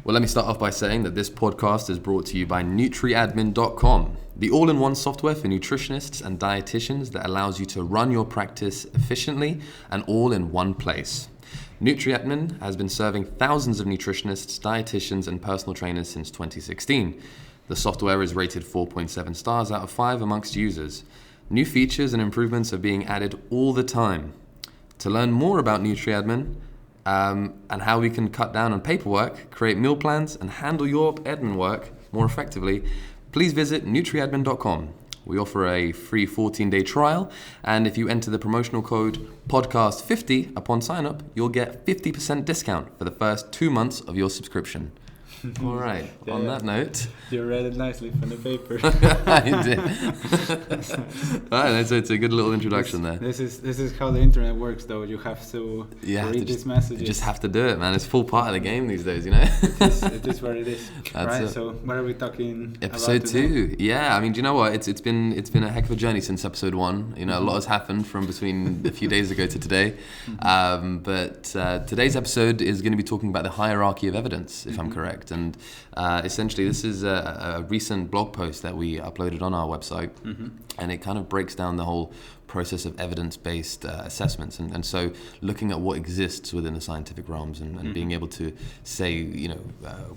Well, let me start off by saying that this podcast is brought to you by NutriAdmin.com, the all-in-one software for nutritionists and dietitians that allows you to run your practice efficiently and all in one place. NutriAdmin has been serving thousands of nutritionists, dietitians, and personal trainers since 2016. The software is rated 4.7 stars out of 5 amongst users. New features and improvements are being added all the time. To learn more about NutriAdmin, and how we can cut down on paperwork, create meal plans, and handle your admin work more effectively, please visit NutriAdmin.com. We offer a free 14-day trial, and if you enter the promotional code PODCAST50 upon sign-up, you'll get 50% discount for the first 2 months of your subscription. All right, on that note... You read it nicely from the paper. I did. All right, so it's a good little introduction there. This is how the internet works, though. You have to read these messages. You just have to do it, man. It's full part of the game these days, you know? It is what it is. Right, it. So what are we talking Episode about 2. Yeah, I mean, do you know what? It's been a heck of a journey since episode 1. You know, a lot has happened from between a few days ago to today. But today's episode is going to be talking about the hierarchy of evidence, if I'm correct. And essentially, this is a recent blog post that we uploaded on our website, and it kind of breaks down the whole process of evidence-based assessments, and so looking at what exists within the scientific realms and being able to say, you know,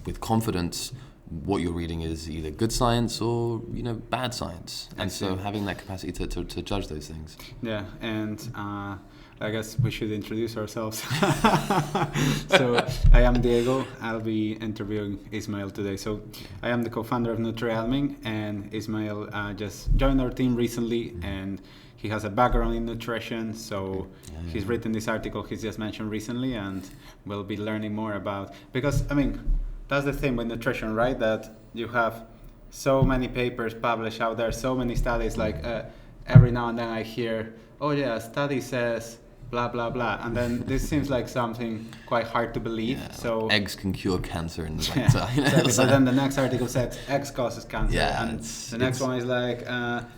with confidence, what you're reading is either good science or, you know, bad science, and so having that capacity to judge those things. Yeah, and I guess we should introduce ourselves. So I am Diego. I'll be interviewing Ismail today. So I am the co-founder of NutriAdmin, and Ismail just joined our team recently, and he has a background in nutrition. So he's written this article he's just mentioned recently, and we'll be learning more about, because I mean, that's the thing with nutrition, right? That you have so many papers published out there, so many studies, like every now and then I hear, oh yeah, a study says blah blah blah, and then this seems like something quite hard to believe. Yeah, so like eggs can cure cancer in the exactly. But then the next article says eggs causes cancer, and the next one is like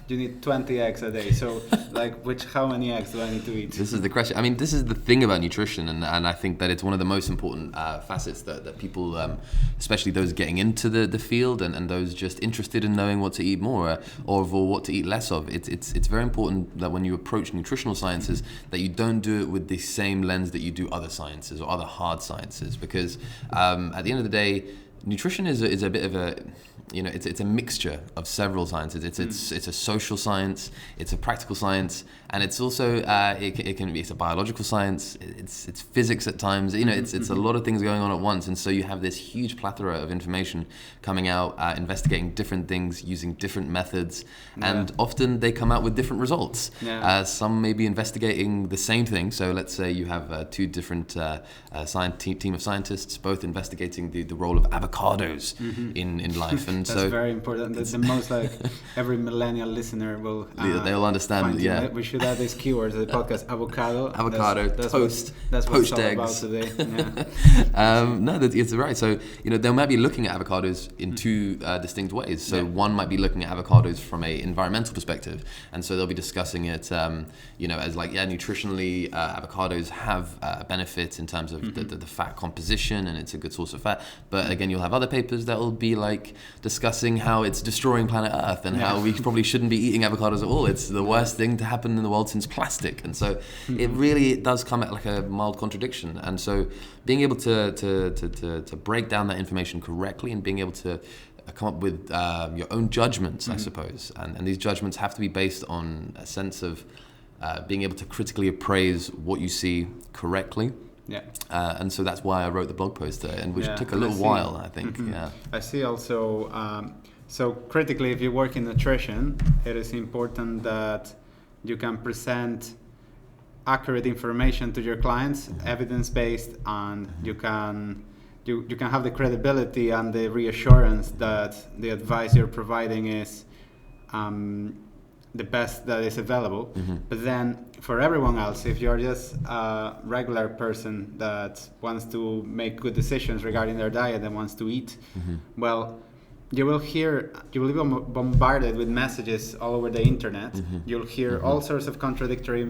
you need 20 eggs a day. So like, how many eggs do I need to eat? This is the question. I mean, this is the thing about nutrition, and I think that it's one of the most important facets that people, especially those getting into the field and those just interested in knowing what to eat more or what to eat less of. It's very important that when you approach nutritional sciences, that you don't do it with the same lens that you do other sciences or other hard sciences, because at the end of the day, nutrition is a bit of a, you know, it's a mixture of several sciences. It's a social science, it's a practical science, and it's also it's a biological science. It's physics at times. You know, it's a lot of things going on at once, and so you have this huge plethora of information coming out, investigating different things using different methods, and often they come out with different results. Some may be investigating the same thing. So let's say you have two different team of scientists, both investigating the role of avocados in life. And that's very important. That's the most, like, every millennial listener will they'll understand. Yeah, we should add this keyword to the podcast: avocado, that's toast, that's what it's all about today. No, it's right. So, you know, they might be looking at avocados in two distinct ways. So one might be looking at avocados from a environmental perspective, and so they'll be discussing it, you know, as like, nutritionally, avocados have benefits in terms of the fat composition, and it's a good source of fat. But again, you'll have other papers that will be like discussing how it's destroying planet Earth and how we probably shouldn't be eating avocados at all. It's the worst thing to happen in the world since plastic. And so it does come at like a mild contradiction. And so being able to break down that information correctly and being able to come up with your own judgments, I suppose. And these judgments have to be based on a sense of being able to critically appraise what you see correctly. And so that's why I wrote the blog post there, and which took a little while, I think. I see also, so critically, if you work in nutrition, it is important that you can present accurate information to your clients, evidence-based, and you can have the credibility and the reassurance that the advice you're providing is the best that is available. But then for everyone else, if you're just a regular person that wants to make good decisions regarding their diet and wants to eat, well, you will be bombarded with messages all over the internet. You'll hear all sorts of contradictory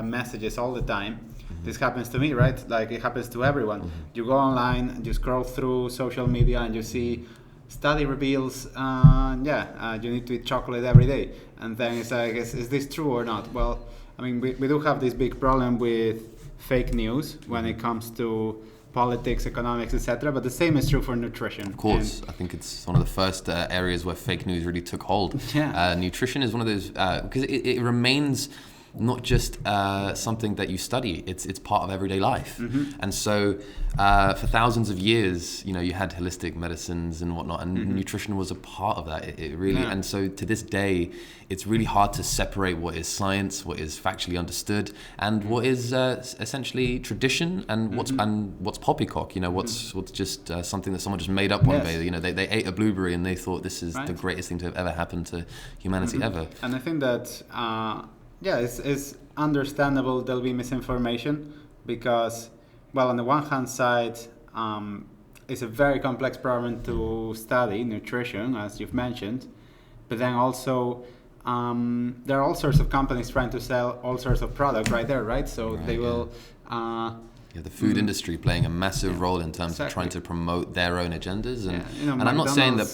messages all the time. This happens to me, right? Like it happens to everyone. You go online, you scroll through social media, and you see study reveals, you need to eat chocolate every day. And then it's like, is this true or not? Well, I mean, we do have this big problem with fake news when it comes to politics, economics, etc. But the same is true for nutrition. Of course, I think it's one of the first areas where fake news really took hold. Yeah. Nutrition is one of those, because it remains not just something that you study, it's part of everyday life. And so for thousands of years, you had holistic medicines and whatnot, and nutrition was a part of that. It really, and so to this day, it's really hard to separate what is science, what is factually understood, and what is essentially tradition, and what's poppycock. What's just something that someone just made up one day. They ate a blueberry and they thought this is the greatest thing to have ever happened to humanity ever. And I think that it's understandable there'll be misinformation because, well, on the one hand side, it's a very complex problem to study, nutrition, as you've mentioned, but then also there are all sorts of companies trying to sell all sorts of products right there, right? So they will... the food industry playing a massive role in terms of trying to promote their own agendas, and I'm not saying that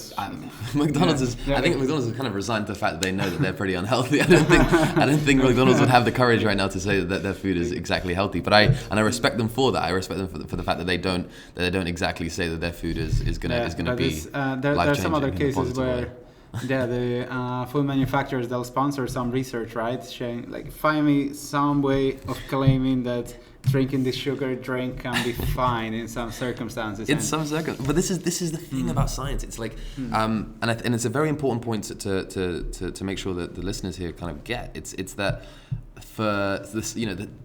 McDonald's is. I think McDonald's is kind of resigned to the fact that they know that they're pretty unhealthy. I don't think McDonald's would have the courage right now to say that their food is exactly healthy. But I respect them for that. I respect them for the fact that they don't exactly say that their food is gonna be life-changing. There are some other cases where. The food manufacturers, they'll sponsor some research, right? Saying, like, find me some way of claiming that drinking this sugar drink can be fine in some circumstances. But this is the thing about science. It's like, and it's a very important point to make sure that the listeners here kind of get. It's that for this,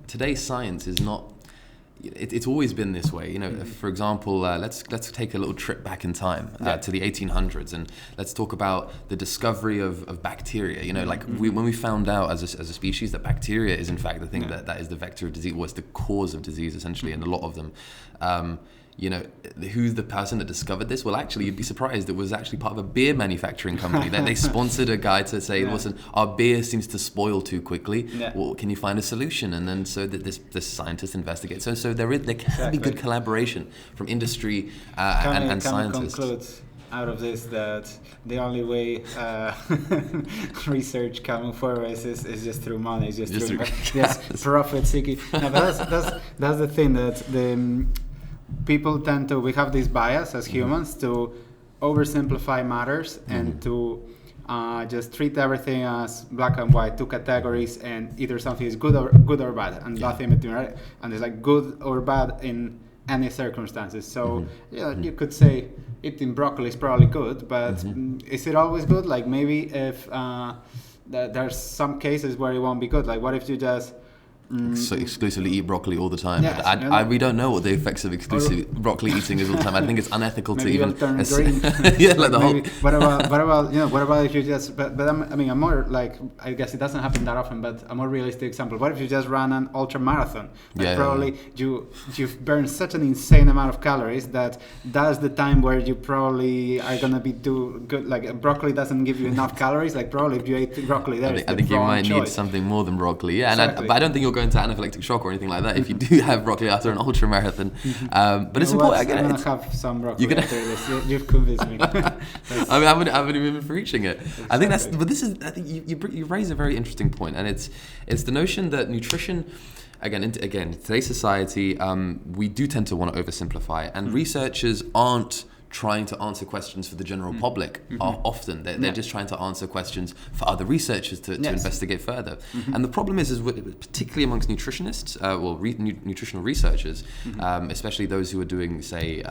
today's science is not. It's always been this way, For example, let's take a little trip back in time to the 1800s, and let's talk about the discovery of bacteria. When we found out as a species that bacteria is in fact the thing that is the vector of disease, was the cause of disease essentially, and a lot of them. Who's the person that discovered this? Well, actually, you'd be surprised. It was actually part of a beer manufacturing company. They sponsored a guy to say, listen, our beer seems to spoil too quickly. Well, can you find a solution? And then so that this scientist investigates. So there can be good collaboration from industry and scientists. Conclude out of this that the only way research coming forward is just through money, is just through profit seeking. No, but that's the thing that people tend to, we have this bias as humans to oversimplify matters and to just treat everything as black and white, two categories, and either something is good or bad, and nothing between, right? And it's like good or bad in any circumstances. So you could say eating broccoli is probably good, but is it always good? Like maybe if there's some cases where it won't be good. Like what if you just So exclusively eat broccoli all the time. Yes, we don't know what the effects of exclusive broccoli eating is all the time. I think it's unethical to even. Turn green. Like the whole. What about if you just? But I'm more like, I guess it doesn't happen that often. But a more realistic example: what if you just run an ultra marathon? Probably you've burned such an insane amount of calories that's the time where you probably are gonna be too good. Like broccoli doesn't give you enough calories. Like probably if you ate broccoli, I think you might need something more than broccoli. Yeah, exactly. But I don't think you'll go into anaphylactic shock or anything like that if you do have broccoli after an ultra marathon. But it's important. I'm gonna have some broccoli after this. You've convinced me. I mean, I haven't even been preaching it. Exactly. I think that's. But this is. I think you raise a very interesting point, and it's the notion that nutrition. Again, today's society, we do tend to want to oversimplify, and researchers aren't trying to answer questions for the general public often. They're just trying to answer questions for other researchers to investigate further. And the problem is particularly amongst nutritionists, nutritional researchers, especially those who are doing, say,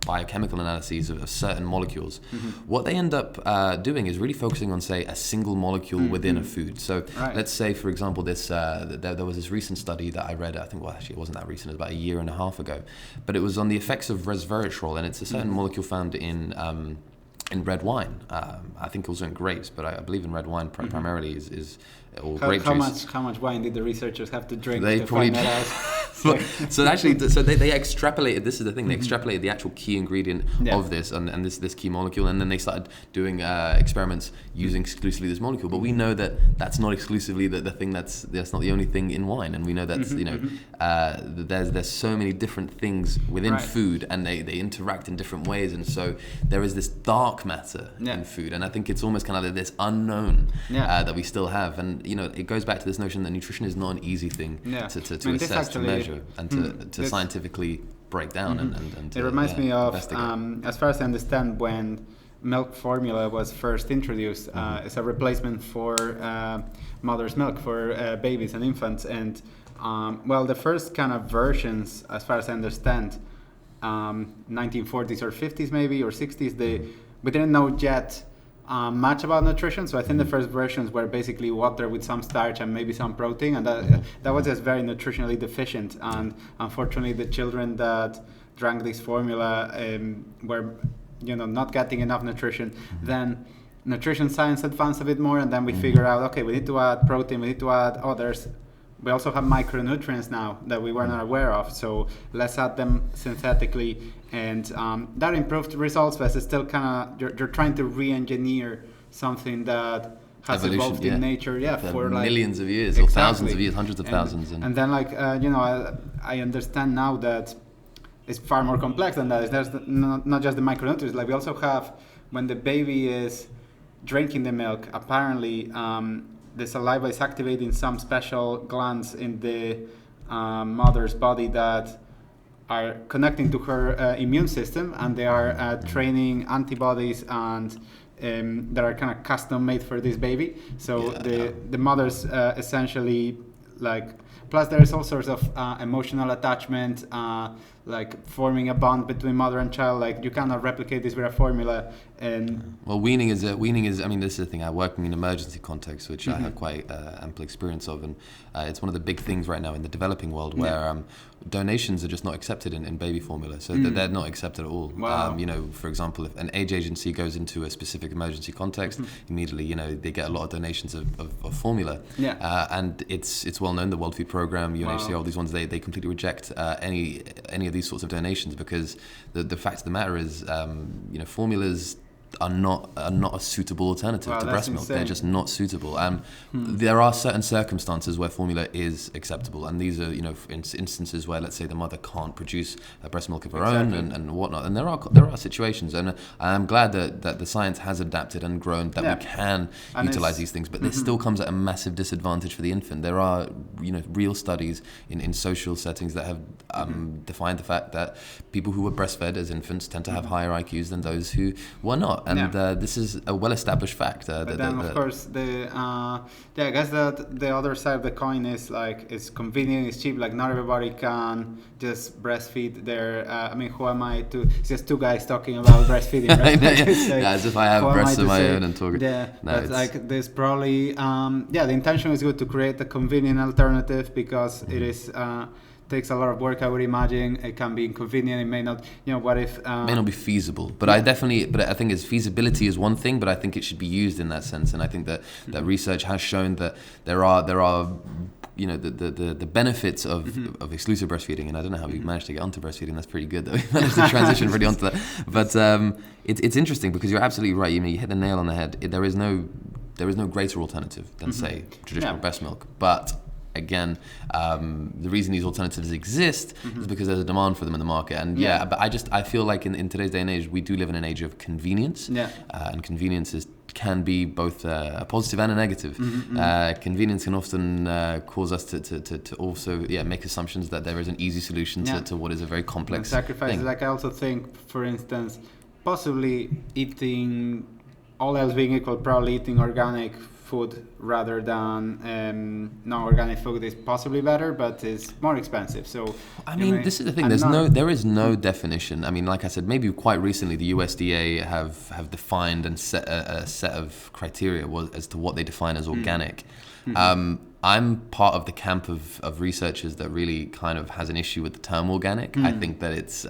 biochemical analyses of certain molecules, what they end up doing is really focusing on, say, a single molecule within a food. So let's say, for example, there was this recent study that I read, I think, well, actually it wasn't that recent, it was about a year and a half ago, but it was on the effects of resveratrol, and it's a certain molecule found in red wine. I think also in grapes, but I believe in red wine primarily is or grape juice. How much wine did the researchers have to drink? They to probably find that out? So actually, so they extrapolated. This is the thing. They extrapolated the actual key ingredient of this and this key molecule, and then they started doing experiments using exclusively this molecule. But we know that that's not exclusively the thing. That's not the only thing in wine, and we know that's there's so many different things within food, and they interact in different ways, and so there is this dark matter in food, and I think it's almost kind of like this unknown that we still have, and it goes back to this notion that nutrition is not an easy thing to assess, to measure, and to scientifically break down and to, it reminds me of investigate. as far as I understand, when milk formula was first introduced as a replacement for mother's milk for babies and infants, and the first kind of versions, as far as I understand, 1940s or 50s maybe or 60s, we didn't know yet much about nutrition, so I think the first versions were basically water with some starch and maybe some protein, and that was just very nutritionally deficient, and unfortunately the children that drank this formula were not getting enough nutrition. Then nutrition science advanced a bit more, and then we figured out, okay, we need to add protein, we need to add others. We also have micronutrients now that we were not aware of, so let's add them synthetically, and that improved results, but it's still kind of, you're trying to re-engineer something that has evolved in nature, for like millions of years, or thousands of years, hundreds of thousands. And then I understand now that it's far more complex than that. There's not just the micronutrients, like we also have, when the baby is drinking the milk, apparently the saliva is activating some special glands in the mother's body that are connecting to her immune system, and they are training antibodies and that are kind of custom made for this baby. So the mother's essentially like, plus there is all sorts of emotional attachment, like forming a bond between mother and child. Like you cannot replicate this with a formula. And weaning is. I mean, this is the thing. I work in an emergency context, which I have quite ample experience of, and it's one of the big things right now in the developing world where donations are just not accepted in baby formula. So they're not accepted at all. Wow. For example, if an age agency goes into a specific emergency context, immediately, they get a lot of donations of formula. And it's well known. The World Food Program, UNHCR, all these ones, they completely reject any of these sorts of donations, because the fact of the matter is, formulas are not a suitable alternative to breast milk. Insane. They're just not suitable. There are certain circumstances where formula is acceptable, and these are instances where, let's say, the mother can't produce a breast milk of her own and whatnot. And there are situations, and I'm glad that the science has adapted and grown, that we can utilize these things, but this still comes at a massive disadvantage for the infant. There are real studies in social settings that have defined the fact that people who were breastfed as infants tend to have higher IQs than those who were not. And this is a well-established fact. But then, of course, I guess that the other side of the coin is like, it's convenient, it's cheap. Like, not everybody can just breastfeed their. Who am I to? It's just two guys talking about breastfeeding. Right? As if I have breasts of my own and talking. But like, there's probably the intention is good to create a convenient alternative, because it is. Takes a lot of work, I would imagine. It can be inconvenient. It may not, what if... it may not be feasible. But I think feasibility is one thing, but I think it should be used in that sense. And I think that research has shown that there are the benefits of exclusive breastfeeding. And I don't know how we've managed to get onto breastfeeding. That's pretty good, though. We managed to transition pretty onto that. But it's interesting, because you're absolutely right. You hit the nail on the head. There is no greater alternative than, say, traditional breast milk. But... again, the reason these alternatives exist is because there's a demand for them in the market. And but I feel like in today's day and age, we do live in an age of convenience. And convenience can be both a positive and a negative. Convenience can often cause us to also make assumptions that there is an easy solution to what is a very complex sacrifice. Like, I also think, for instance, possibly eating, all else being equal, probably eating organic food rather than non-organic food is possibly better, but it's more expensive. So this is the thing. There is no definition. I mean, like I said, maybe quite recently the USDA have defined and set a set of criteria as to what they define as organic. I'm part of the camp of researchers that really kind of has an issue with the term organic. I think that it's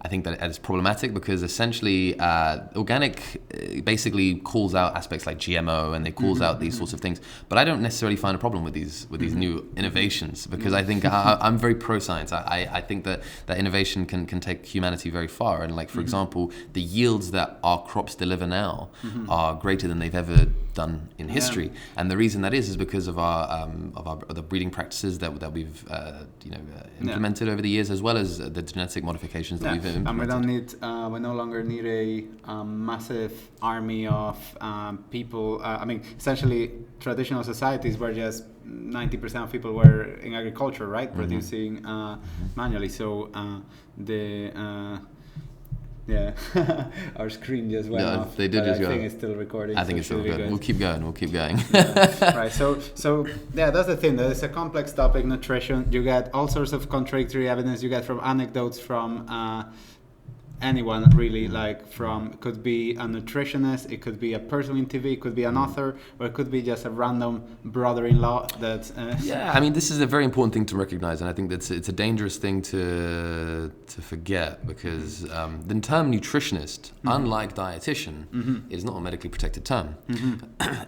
I think that it's problematic because essentially organic basically calls out aspects like GMO and they calls out these sorts of things. But I don't necessarily find a problem with these new innovations because I think I'm very pro-science. I think that innovation can take humanity very far. And like, for example, the yields that our crops deliver now are greater than they've ever done in history. And the reason that is because of the breeding practices that we've implemented over the years, as well as the genetic modifications that we've implemented. And we don't need, we no longer need a massive army of people. I mean, essentially, traditional societies were just 90% of people were in agriculture, right, producing manually. So our screen just went off. They did just go. I think it's still recording. I think it's still good. We'll keep going. Right. So that's the thing. It's a complex topic, nutrition. You get all sorts of contradictory evidence. You get from anecdotes from anyone really, like from, could be a nutritionist, it could be a person in TV, it could be an author, or it could be just a random brother-in-law that I mean, this is a very important thing to recognize, and I think that it's a dangerous thing to forget, because the term nutritionist, unlike dietitian, is not a medically protected term.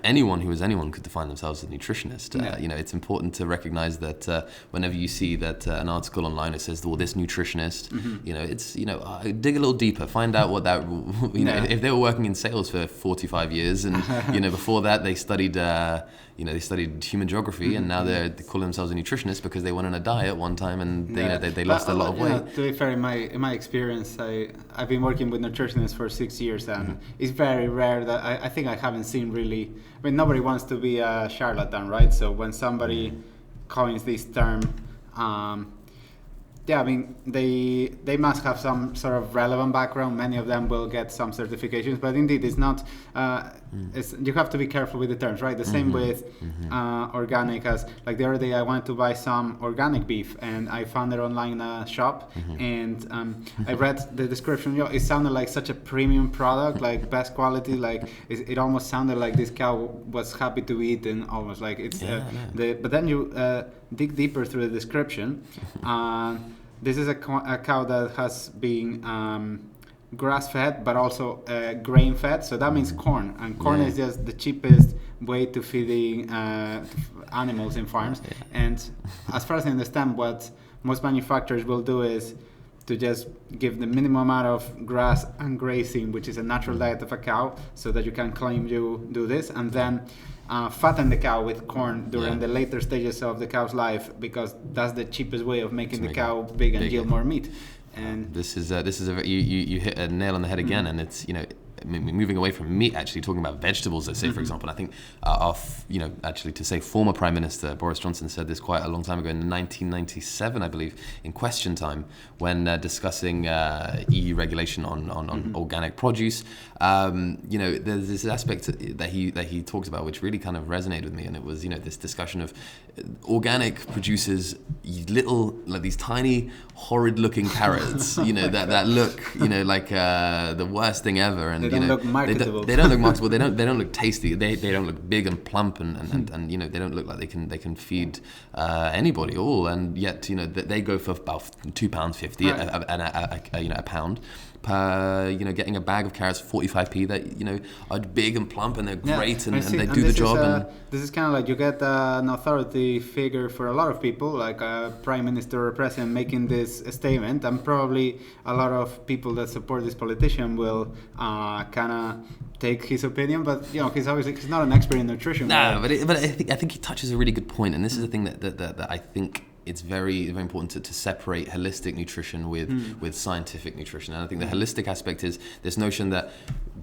Anyone who is anyone could define themselves as a nutritionist. It's important to recognize that whenever you see that an article online that says, well, this nutritionist, dig a little deeper, find out what that, if they were working in sales for 45 years and, before that they studied, they studied human geography, and now they call themselves a nutritionist because they went on a diet one time and they lost a lot of weight. To be fair, in my experience, I've been working with nutritionists for 6 years, and it's very rare that I think I haven't seen really. I mean, nobody wants to be a charlatan, right? So when somebody coins this term, I mean, they must have some sort of relevant background. Many of them will get some certifications, but indeed, it's not. You have to be careful with the terms, right? The same with organic. As like the other day, I wanted to buy some organic beef, and I found it online in a shop, and I read the description. It sounded like such a premium product, like best quality. Like it almost sounded like this cow was happy to eat, and almost like it's. But then you dig deeper through the description. This is a cow that has been grass-fed, but also grain-fed. So that means corn, and corn is just the cheapest way to feeding animals in farms. And as far as I understand, what most manufacturers will do is to just give the minimum amount of grass and grazing, which is a natural diet of a cow, so that you can claim you do this, and then fatten the cow with corn during the later stages of the cow's life, because that's the cheapest way of making the cow big and yield more meat. And this is you hit a nail on the head again, and it's moving away from meat, actually talking about vegetables, let's say, for example. I think actually to say former Prime Minister Boris Johnson said this quite a long time ago, in 1997, I believe, in Question Time, when discussing EU regulation on organic produce. There's this aspect that he talks about which really kind of resonated with me, and it was this discussion of organic produces these tiny horrid looking carrots that look like the worst thing ever, and they don't look marketable. They don't look marketable. They don't look tasty. They don't look big and plump, and they don't look like they can feed anybody at all. And yet they go for about £2.50 a pound. Getting a bag of carrots 45p that are big and plump and they're great and they do the job. This is kind of like you get an authority figure for a lot of people, like a prime minister or president making this statement, and probably a lot of people that support this politician will kind of take his opinion, but he's not an expert in nutrition. No, but I think he touches a really good point, and this is the thing that I think it's very, very important to separate holistic nutrition with scientific nutrition. And I think the holistic aspect is this notion that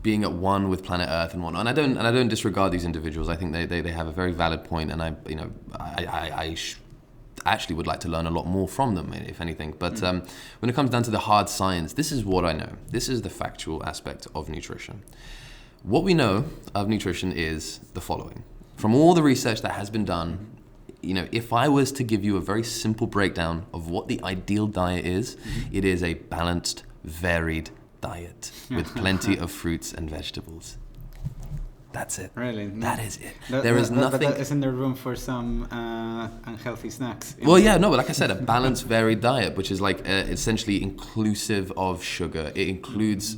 being at one with planet Earth and whatnot. And I don't disregard these individuals. I think they have a very valid point, and I actually would like to learn a lot more from them, if anything. But when it comes down to the hard science, this is what I know. This is the factual aspect of nutrition. What we know of nutrition is the following. From all the research that has been done, if I was to give you a very simple breakdown of what the ideal diet is, it is a balanced, varied diet with plenty of fruits and vegetables. That's it. Really? That is it. There is nothing. But isn't there room for some unhealthy snacks? Well, yeah, no, but like I said, a balanced, varied diet, which is like essentially inclusive of sugar. It includes,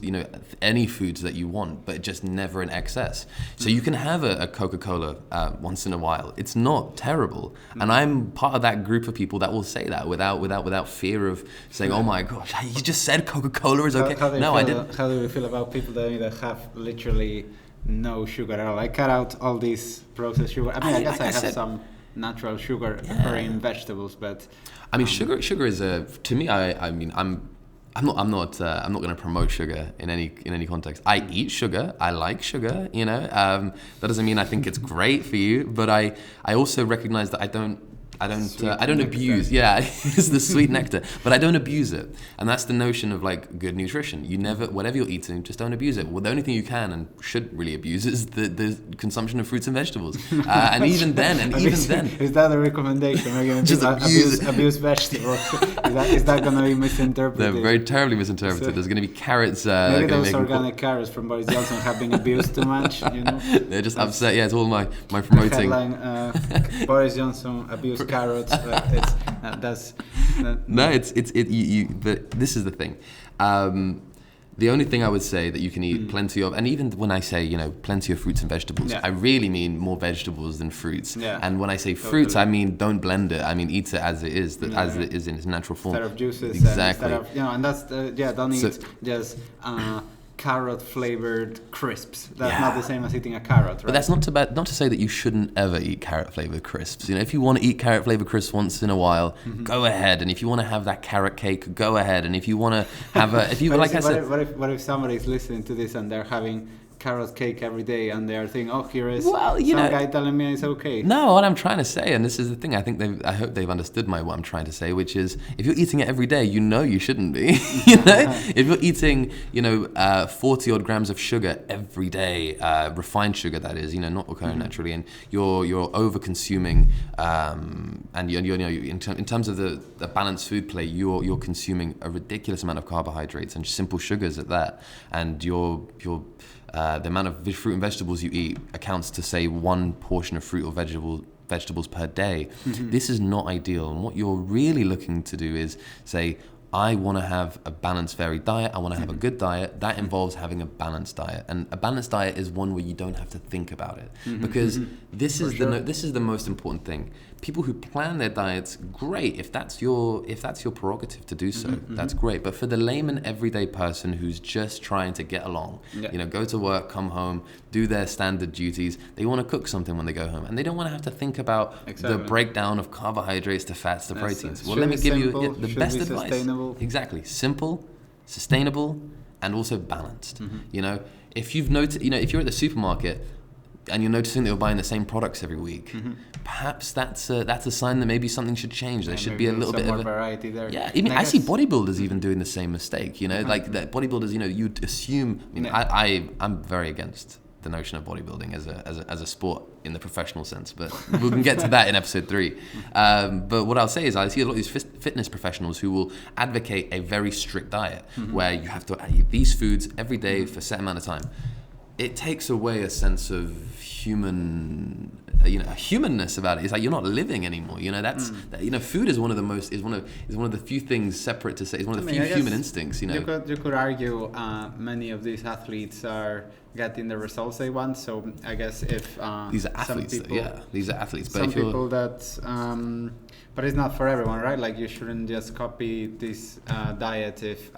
any foods that you want, but just never in excess. So you can have a Coca-Cola once in a while. It's not terrible, and I'm part of that group of people that will say that without fear of saying, "Oh my gosh, you just said Coca-Cola is okay." I didn't. How do you feel about people that have literally no sugar at all? I cut out all these processed sugar. I guess I have some natural sugar in vegetables, but sugar is to me. I'm not going to promote sugar in any context. I eat sugar. I like sugar. That doesn't mean I think it's great for you, but I also recognize that I don't abuse. Yeah, it's the sweet nectar, but I don't abuse it, and that's the notion of like good nutrition. You never, whatever you're eating, just don't abuse it. Well, the only thing you can and should really abuse is the consumption of fruits and vegetables, and even then, is that a recommendation? We're going to abuse vegetables. Is that going to be misinterpreted? They're very terribly misinterpreted. There's going to be carrots. Maybe those organic carrots from Boris Johnson have been abused too much. They're just upset. Yeah, it's all my promoting. Headline, Boris Johnson abused carrots. But but this is the thing. The only thing I would say that you can eat plenty of, and even when I say plenty of fruits and vegetables, I really mean more vegetables than fruits. Yeah. And when I say fruits, I mean don't blend it. I mean eat it as it is, as it is in its natural form. Instead of juices. Exactly. And that's don't eat just carrot flavored crisps. That's not the same as eating a carrot, right? But that's not to say that you shouldn't ever eat carrot flavored crisps. If you want to eat carrot flavored crisps once in a while, go ahead. And if you want to have that carrot cake, go ahead. And if you want to have what if somebody's listening to this and they're having carrot cake every day and they're thinking, here is some guy telling me it's okay? No, what I'm trying to say, and this is the thing, I hope they've understood what I'm trying to say, which is if you're eating it every day, you shouldn't be. If you're eating 40 odd grams of sugar every day, refined sugar that is, not occurring naturally, and you're over consuming, and in terms of the balanced food play, you're consuming a ridiculous amount of carbohydrates and simple sugars at that, and the amount of fruit and vegetables you eat accounts to, say, one portion of fruit or vegetables per day. This is not ideal. And what you're really looking to do is say, I want to have a balanced, varied diet. I want to have a good diet. That involves having a balanced diet. And a balanced diet is one where you don't have to think about it. Because this is the most important thing. People who plan their diets, great. If that's your prerogative to do so, that's great. But for the layman, everyday person who's just trying to get along, go to work, come home, do their standard duties, they want to cook something when they go home, and they don't want to have to think about the breakdown of carbohydrates to fats to proteins. Well, let me give you the best advice. Sustainable. Exactly, simple, sustainable, and also balanced. If you've noticed, if you're at the supermarket and you're noticing that you're buying the same products every week, perhaps that's a sign that maybe something should change. There should be a little bit more of variety there. Yeah, I see bodybuilders even doing the same mistake. Like that bodybuilders. You'd assume. I'm very against the notion of bodybuilding as a sport in the professional sense, but we can get to that in episode 3. But what I'll say is I see a lot of these fitness professionals who will advocate a very strict diet where you have to eat these foods every day for a set amount of time. It takes away a sense of a humanness about it. It's like you're not living anymore. Food is one of the few things separate to say. It's one of the few human instincts. You could argue many of these athletes are getting the results they want. So I guess if these are athletes, these are athletes. But some people that, but it's not for everyone, right? Like you shouldn't just copy this diet if.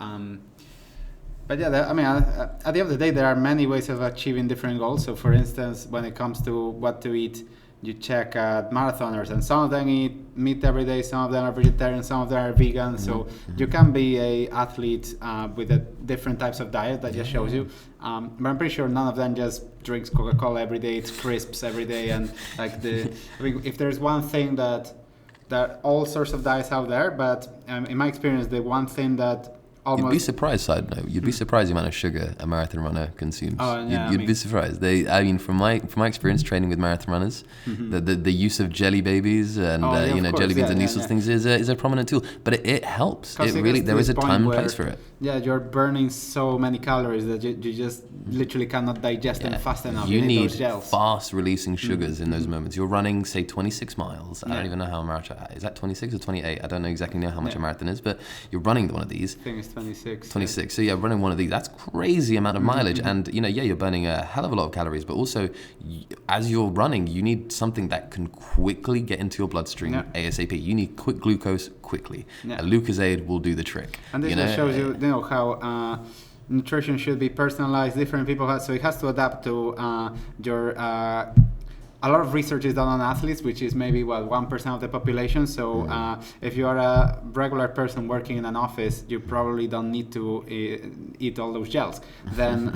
But at the end of the day, there are many ways of achieving different goals. So, for instance, when it comes to what to eat, you check marathoners, and some of them eat meat every day, some of them are vegetarian, some of them are vegan. So you can be a athlete with a different types of diet that just shows you. But I'm pretty sure none of them just drinks Coca-Cola every day, eats crisps every day, and if there's one thing that there are all sorts of diets out there, but in my experience, the one thing that almost. You'd be surprised. Side note: you'd be surprised the amount of sugar a marathon runner consumes. Oh, yeah, You'd be surprised. From my experience training with marathon runners, the use of jelly babies and jelly beans and these sorts of things is a prominent tool. But it helps. It really there is a time and place for it. Yeah, you're burning so many calories that you just literally cannot digest them fast enough. You need those gels. fast releasing sugars in those moments. You're running, say, 26 miles. I don't even know how a marathon is. That 26 or 28? I don't exactly know how much a marathon is, but you're running one of these. I think it's 26. 26. So running one of these, that's crazy amount of mileage. And you're burning a hell of a lot of calories, but also as you're running, you need something that can quickly get into your bloodstream ASAP. You need quick glucose quickly. A Lucozade will do the trick. And this just shows you how nutrition should be personalized. Different people have, so it has to adapt to your. A lot of research is done on athletes, which is maybe 1% of the population. So if you are a regular person working in an office, you probably don't need to eat all those gels. Then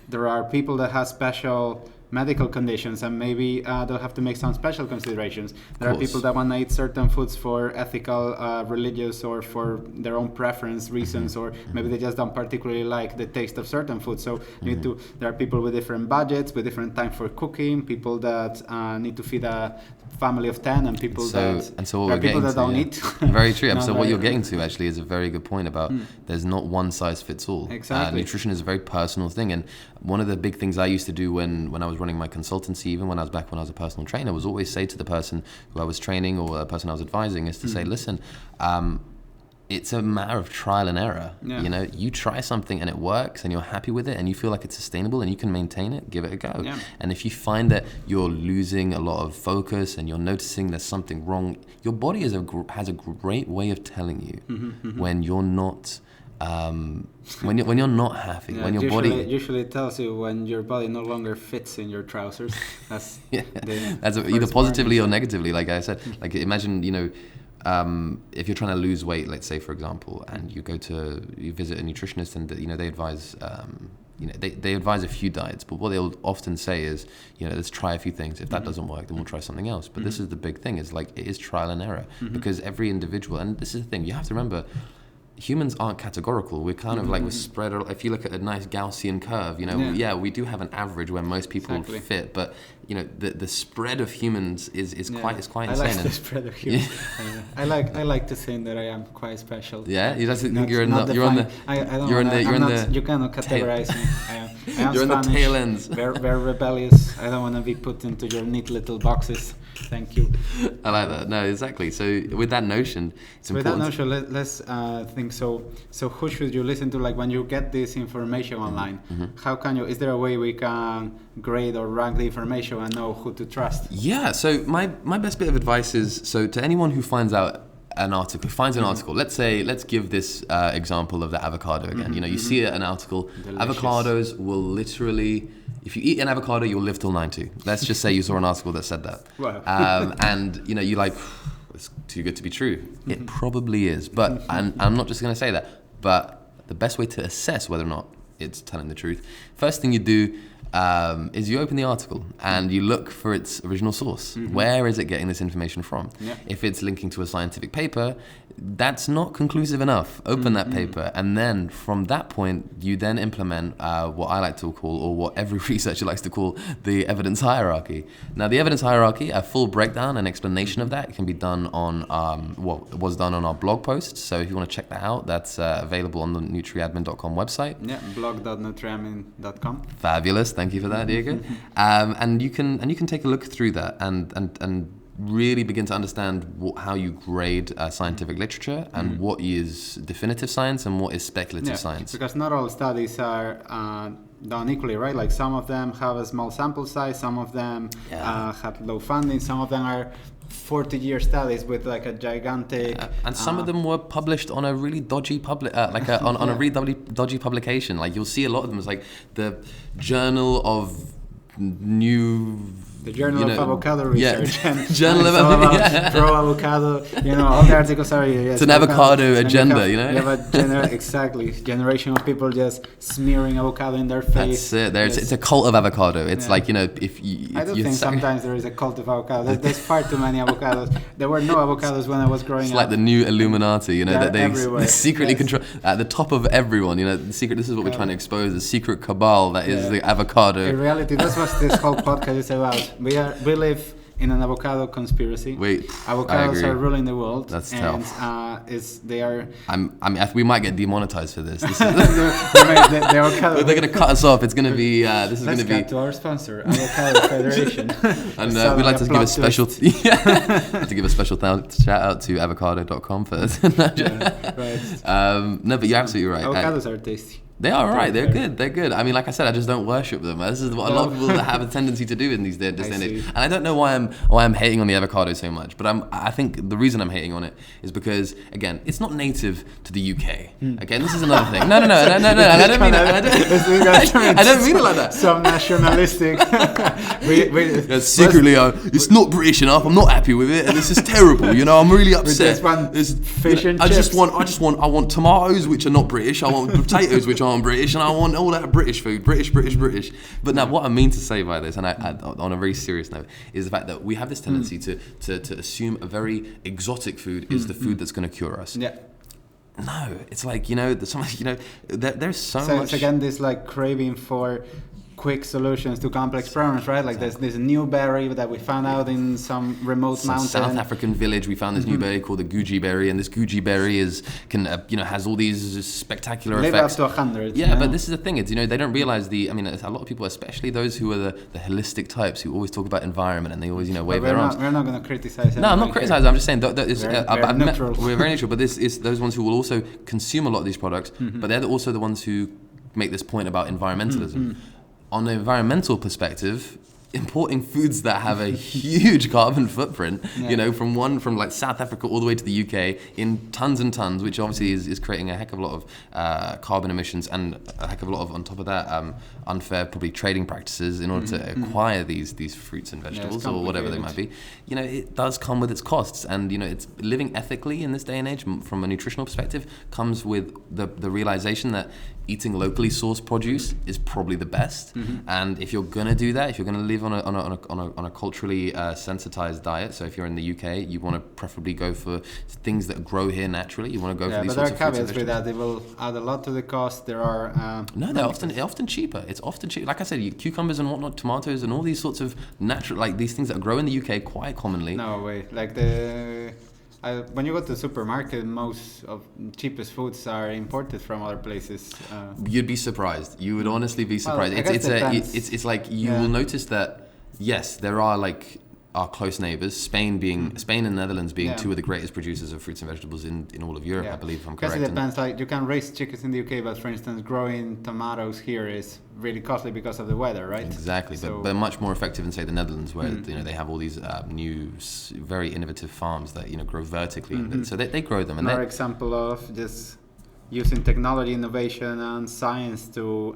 there are people that have special medical conditions, and maybe they'll have to make some special considerations. There are people that want to eat certain foods for ethical, religious, or for their own preference reasons, or maybe they just don't particularly like the taste of certain foods. So there are people with different budgets, with different time for cooking, people that need to feed a family of 10, and people that don't eat. Very true. So what you're getting to actually is a very good point about there's not one size fits all. Exactly. Nutrition is a very personal thing, and one of the big things I used to do when I was running my consultancy, even when I was a personal trainer, was always say to the person who I was training or the person I was advising is to say, listen, it's a matter of trial and error. You try something and it works and you're happy with it and you feel like it's sustainable and you can maintain it, give it a go. And if you find that you're losing a lot of focus and you're noticing there's something wrong, your body has a great way of telling you when you're not when you're not happy, when your body usually tells you when your body no longer fits in your trousers. That's either positively or negatively. Like I said, like imagine if you're trying to lose weight, let's say for example, and you visit a nutritionist and they advise they advise a few diets, but what they'll often say is let's try a few things. If that doesn't work, then we'll try something else. But this is the big thing, is like it is trial and error, because every individual, and this is the thing you have to remember, humans aren't categorical. We're kind of like we're spread. If you look at a nice Gaussian curve, we do have an average where most people fit, but the spread of humans is quite insane. I like the spread of humans. I like to think that I am quite special. Yeah, you just think you're you cannot categorize me. I am you're Spanish, in the tail ends. Very rebellious. I don't want to be put into your neat little boxes. Thank you. I like that. No, exactly. So with that notion, it's important. With that notion, let's think. So who should you listen to? Like when you get this information online, how can you? Is there a way we can grade or rank the information and know who to trust? Yeah. So my best bit of advice is, so to anyone who finds an article, let's give this example of the avocado again. You see an article. Delicious. Avocados will literally, if you eat an avocado, you'll live till 90. Let's just say you saw an article that said that. Wow. And you're like, it's too good to be true. It probably is, but I'm not just going to say that. But the best way to assess whether or not it's telling the truth, first thing you do is you open the article and you look for its original source. Where is it getting this information from? If it's linking to a scientific paper, that's not conclusive enough. Open that paper, and then from that point you then implement what I like to call, or what every researcher likes to call, the evidence hierarchy. Now the evidence hierarchy, a full breakdown and explanation of that can be done on was done on our blog post. So if you want to check that out, that's available on the nutriadmin.com website. blog.nutriadmin.com. Fabulous. Thank you for that, Diego. And you can take a look through that and really begin to understand how you grade scientific literature and what is definitive science and what is speculative science. Because not all studies are done equally, right? Like some of them have a small sample size, some of them have low funding, some of them are 40-year studies with like a gigantic... and some of them were published on a really dodgy on a really dodgy publication. Like you'll see a lot of them as like the Journal of New The Journal of Avocado Research. Yeah, And Journal of Avocado. Pro-avocado, all the articles are... Yes, it's an avocado agenda, You have a generation of people just smearing avocado in their face. That's it. It's a cult of avocado. It's like, if you... I do think sometimes there is a cult of avocado. There's far too many avocados. There were no avocados when I was growing up. It's like the new Illuminati, that they secretly control... At the top of everyone, the secret... This is what we're trying to expose, the secret cabal that is the avocado. In reality, that's what this whole podcast is about. We live in an avocado conspiracy. Avocados are ruling the world. That's tough. They are. We might get demonetized for this. This is the avocado. They're going to cut us off. It's going to be. Let's cut to our sponsor, Avocado Federation. And we'd like to give a special. To give a special shout out to avocado.com first. No, but you're absolutely right. Avocados are tasty. They are right. They're good. They're good. I mean, like I said, I just don't worship them. This is what a lot of people have a tendency to do in this day and age. And I don't know why I'm hating on the avocado so much. But I think the reason I'm hating on it is because, again, it's not native to the UK. Again, this is another thing. No. I don't mean that. I don't mean it like that. Some nationalistic. Secretly, it's not British enough. I'm not happy with it, and this is terrible. I'm really upset. I want tomatoes which are not British. I want potatoes which aren't British, and I want all that British food, British. But now, what I mean to say by this, and I on a very serious note, is the fact that we have this tendency to assume a very exotic food is the food that's going to cure us. Yeah. No, it's like there's so much. There's so much. It's again this like craving for quick solutions to complex problems, right? Like there's this new berry that we found out in some remote mountain. South African village, we found this new berry called the Guji berry, and this Guji berry has all these spectacular effects. Live up to 100. Yeah, but this is the thing. It's they don't realize a lot of people, especially those who are the holistic types, who always talk about environment and they always wave their arms. We're not going to criticize. No, I'm not criticizing. I'm just saying that we're very neutral. But this is those ones who will also consume a lot of these products, but they're also the ones who make this point about environmentalism. On the environmental perspective, importing foods that have a huge carbon footprint, from like South Africa all the way to the UK in tons and tons, which obviously is creating a heck of a lot of carbon emissions and a heck of a lot of, on top of that, unfair probably trading practices in order to acquire these fruits and vegetables or whatever they might be. It does come with its costs, and it's living ethically in this day and age from a nutritional perspective comes with the realization that eating locally sourced produce is probably the best. And if you're gonna do that, if you're gonna live on a culturally sensitized diet, so if you're in the UK, you want to preferably go for things that grow here naturally. You want to go for these sorts of fruits and vegetables. But there are caveats with that. They will add a lot to the cost. There are they're often cheaper. It's often cheap. Like I said, cucumbers and whatnot, tomatoes and all these sorts of natural, like these things that grow in the UK quite commonly. No way. Like when you go to the supermarket, most of cheapest foods are imported from other places. You'd be surprised. You would honestly be surprised. It's like you will notice that yes, there are like our close neighbours, Spain and Netherlands being two of the greatest producers of fruits and vegetables in all of Europe, I believe, if I'm correct. Because it depends, like you can raise chickens in the UK, but for instance, growing tomatoes here is really costly because of the weather, right? Exactly, but much more effective in, say, the Netherlands, where they have all these new, very innovative farms that grow vertically, so they grow them. Another example of just using technology, innovation, and science to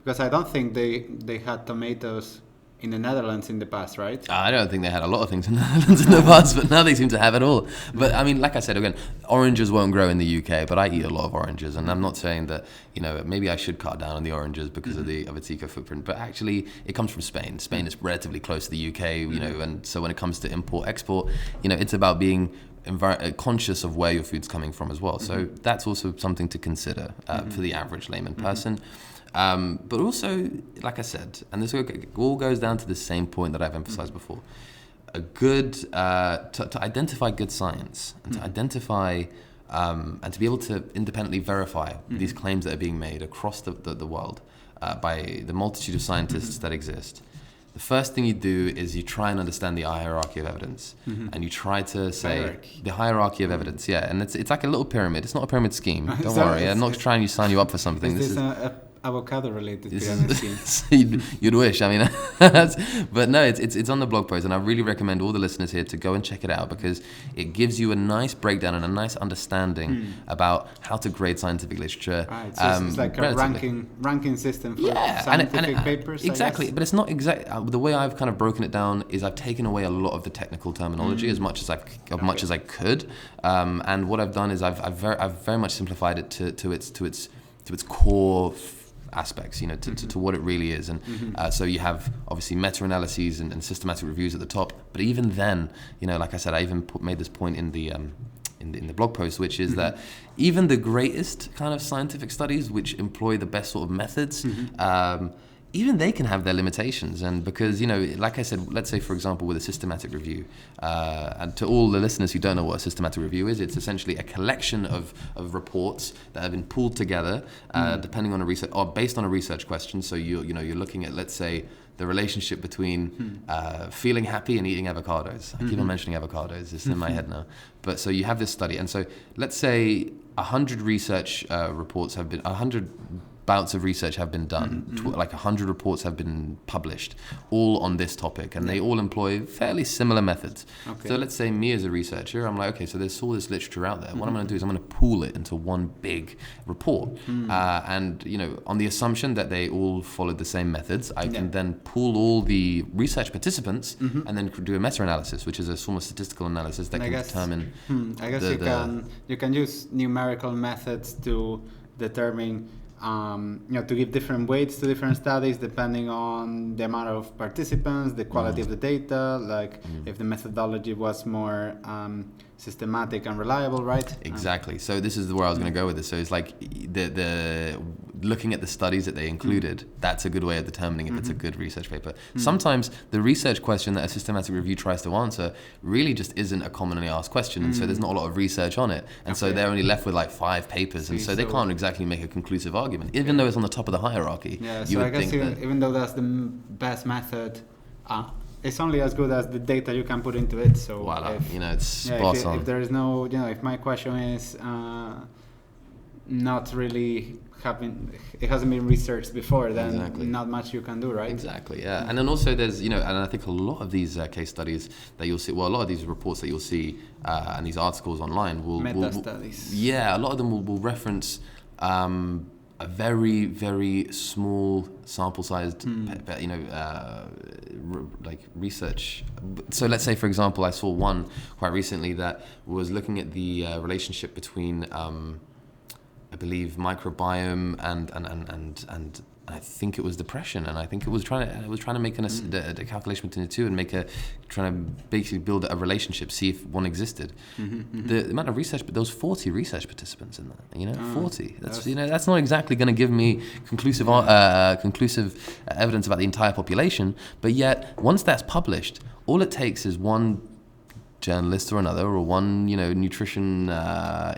because I don't think they had tomatoes in the Netherlands in the past, right? I don't think they had a lot of things in the Netherlands in the past, but now they seem to have it all. But I mean, like I said, again, oranges won't grow in the UK, but I eat a lot of oranges, and I'm not saying that maybe I should cut down on the oranges because of its eco footprint. But actually, it comes from Spain. Spain is relatively close to the UK, and so when it comes to import-export, it's about being conscious of where your food's coming from as well. So that's also something to consider for the average layman person. But also, like I said, and this all goes down to the same point that I've emphasized before, a good, to identify good science, and to identify, and to be able to independently verify these claims that are being made across the world by the multitude of scientists that exist. The first thing you do is you try and understand the hierarchy of evidence, and you try to say the hierarchy of evidence, and it's like a little pyramid. It's not a pyramid scheme. Don't worry. I'm not trying to sign you up for something. Is this a avocado-related pyramid schemes. You'd wish. I mean, but no, it's on the blog post, and I really recommend all the listeners here to go and check it out because it gives you a nice breakdown and a nice understanding about how to grade scientific literature. Right, so it's like a ranking system for scientific papers. Exactly, but it's not exact. The way I've kind of broken it down is I've taken away a lot of the technical terminology as much as I could, and what I've done is I've very much simplified it to its core aspects, to what it really is. And so you have obviously meta-analyses and systematic reviews at the top. But even then, like I said, I even made this point in the blog post, which is that even the greatest kind of scientific studies, which employ the best sort of methods, even they can have their limitations. And because, like I said, let's say, for example, with a systematic review, and to all the listeners who don't know what a systematic review is, it's essentially a collection of reports that have been pulled together, depending on a research, or based on a research question. So you're looking at, let's say, the relationship between feeling happy and eating avocados. I keep on mentioning avocados, it's in my head now. But so you have this study, and so let's say 100 research reports have been, 100 bouts of research have been done, like 100 reports have been published, all on this topic, and they all employ fairly similar methods. Okay. So let's say me as a researcher, I'm like, okay, so there's all this literature out there. What I'm going to do is I'm going to pool it into one big report, and on the assumption that they all followed the same methods, I can then pool all the research participants and then do a meta-analysis, which is a form of statistical analysis that can determine. I guess you can use numerical methods to determine. To give different weights to different studies depending on the amount of participants, the quality of the data, like if the methodology was more systematic and reliable, right? Exactly. So this is where I was going to go with this. So it's like the looking at the studies that they included, that's a good way of determining if it's a good research paper. Sometimes the research question that a systematic review tries to answer really just isn't a commonly asked question, and so there's not a lot of research on it, and so they're only left with like 5 papers, and so they can't exactly make a conclusive argument, even though it's on the top of the hierarchy. Yeah, so I guess even though that's the best method, it's only as good as the data you can put into it. So voila, it's spot on. If there is no, if my question is not really it hasn't been researched before, then not much you can do, right? Exactly, yeah. And then also there's, and I think a lot of these case studies that you'll see, a lot of these reports that you'll see and these articles online will meta-studies. A lot of them will reference a very, very small sample-sized, like research. So let's say, for example, I saw one quite recently that was looking at the relationship between, I believe, microbiome and I think it was depression, and I think it was trying to make a calculation between the two and trying to basically build a relationship, see if one existed. The amount of research, but there was 40 research participants in that. 40. That's not exactly going to give me conclusive evidence about the entire population. But yet, once that's published, all it takes is one journalist or another, or one nutrition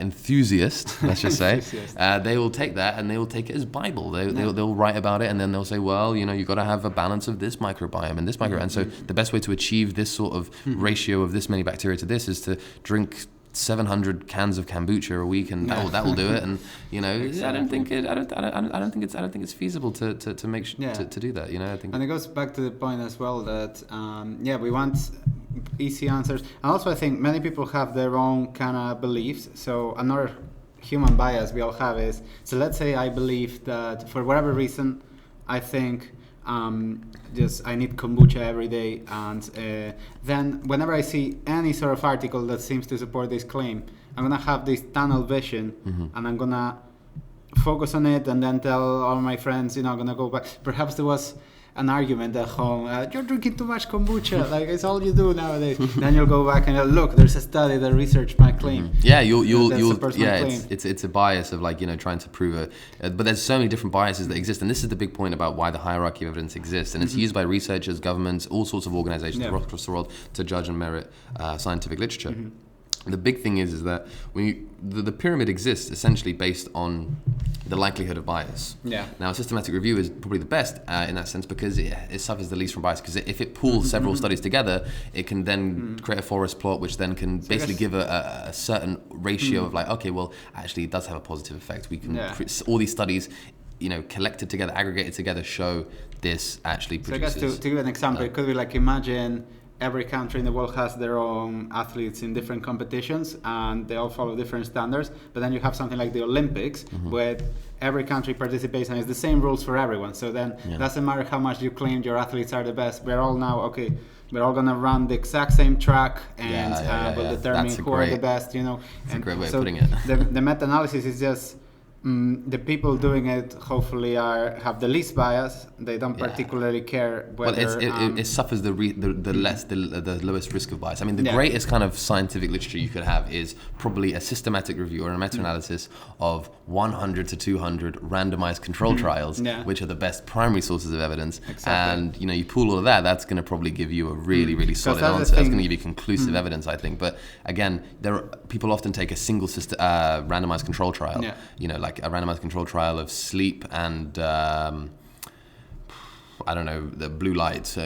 enthusiast, let's just say, they will take that and they will take it as Bible. They'll write about it, and then they'll say, well, you got to have a balance of this microbiome and this microbiome. And so the best way to achieve this sort of ratio of this many bacteria to this is to drink 700 cans of kombucha a week, and that will do it. And exactly. I don't think it's feasible to make to do that. I think. And it goes back to the point as well that we want easy answers, and also I think many people have their own kind of beliefs. So another human bias we all have is, so let's say I believe that for whatever reason I think I need kombucha every day, and then whenever I see any sort of article that seems to support this claim, I'm gonna have this tunnel vision, and I'm gonna focus on it, and then tell all my friends, I'm gonna go back. Perhaps there was an argument at home, you're drinking too much kombucha, like it's all you do nowadays. Then you'll go back and you'll look, there's a study that researched my claim. It's a bias of trying to prove it, but there's so many different biases that exist, and this is the big point about why the hierarchy of evidence exists, and it's used by researchers, governments, all sorts of organizations across the world to judge and merit scientific literature. The big thing is that when the pyramid exists essentially based on the likelihood of bias. Yeah. Now, a systematic review is probably the best in that sense because it suffers the least from bias, because if it pools several studies together, it can then create a forest plot, which then can basically give a certain ratio of actually it does have a positive effect. We can all these studies collected together, aggregated together, show this actually produces. So I guess to give an example, it could be like, imagine every country in the world has their own athletes in different competitions and they all follow different standards, but then you have something like the Olympics where every country participates and it's the same rules for everyone. So then it doesn't matter how much you claim your athletes are the best, we're all going to run the exact same track and we'll determine who are the best, That's a great way of so putting it. the meta-analysis is just the people doing it hopefully have the least bias. They don't particularly care whether it suffers the lowest risk of bias. I mean, the greatest kind of scientific literature you could have is probably a systematic review or a meta-analysis of 100 to 200 randomized control trials, which are the best primary sources of evidence. Exactly. And you pull all of that, that's going to probably give you a really, really solid answer. That's going to give you conclusive evidence, I think. But again, people often take a single randomized control trial, like a randomized control trial of sleep and the blue light. So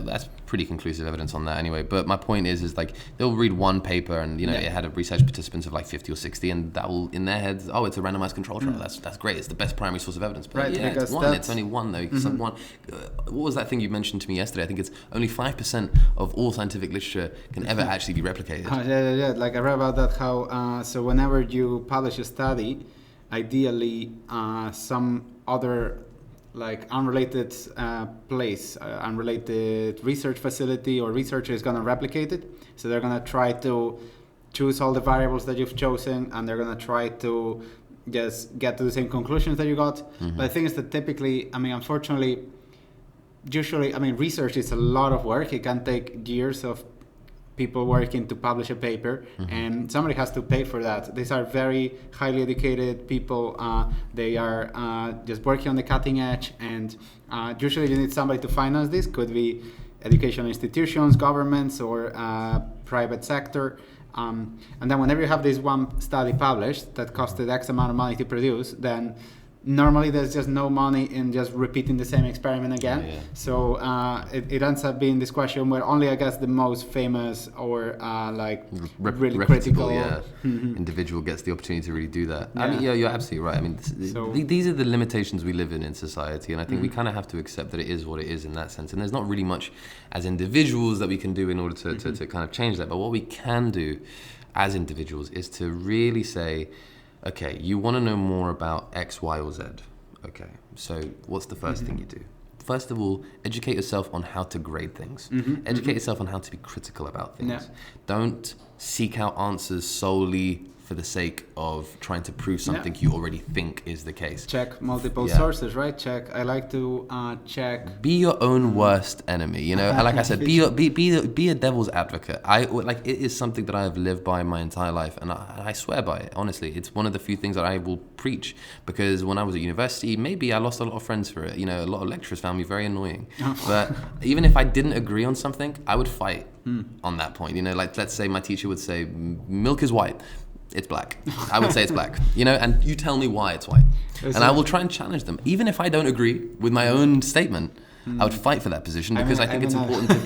that's pretty conclusive evidence on that anyway. But my point is like they'll read one paper and it had a research participants of like 50 or 60, and that will in their heads, it's a randomized control trial. That's great. It's the best primary source of evidence. But it's one. It's only one though. One. What was that thing you mentioned to me yesterday? I think it's only 5% of all scientific literature can ever actually be replicated. Like I read about that. How so whenever you publish a study, ideally some other like unrelated unrelated research facility or researcher is going to replicate it. So they're going to try to choose all the variables that you've chosen, and they're going to try to just get to the same conclusions that you got. But the thing is that typically, usually, research is a lot of work. It can take years of people working to publish a paper, and somebody has to pay for that. These are very highly educated people. They are just working on the cutting edge, and usually you need somebody to finance this. Could be educational institutions, governments, or private sector. And then whenever you have this one study published that costed X amount of money to produce, then normally there's just no money in just repeating the same experiment again. So it ends up being this question where only, I guess, the most famous or really critical individual gets the opportunity to really do that. You're absolutely right. These are the limitations we live in society, and I think we kind of have to accept that it is what it is in that sense. And there's not really much as individuals that we can do in order to kind of change that. But what we can do as individuals is to really say, okay, you want to know more about X, Y, or Z. Okay, so what's the first thing you do? First of all, educate yourself on how to grade things. Educate yourself on how to be critical about things. Don't seek out answers solely for the sake of trying to prove something you already think is the case. Check multiple sources, right? I like to check. Be your own worst enemy. Like I said, be a devil's advocate. It is something that I have lived by my entire life, and I swear by it. Honestly, it's one of the few things that I will preach, because when I was at university, maybe I lost a lot of friends for it. A lot of lecturers found me very annoying. But even if I didn't agree on something, I would fight on that point. Like let's say my teacher would say milk is white. It's black. I would say it's black, and you tell me why it's white. And I will try and challenge them. Even if I don't agree with my own statement, I would fight for that position, because I think it's important to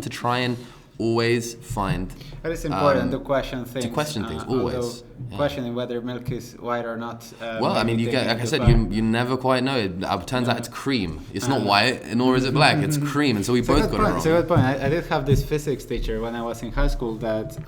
try and always find. But it's important to question things. To question things, always. Questioning whether milk is white or not. You get, like I said, you never quite know. It turns out it's cream. It's not white, nor is it black. It's cream, and so we both got it wrong. It's a good point. I did have this physics teacher when I was in high school that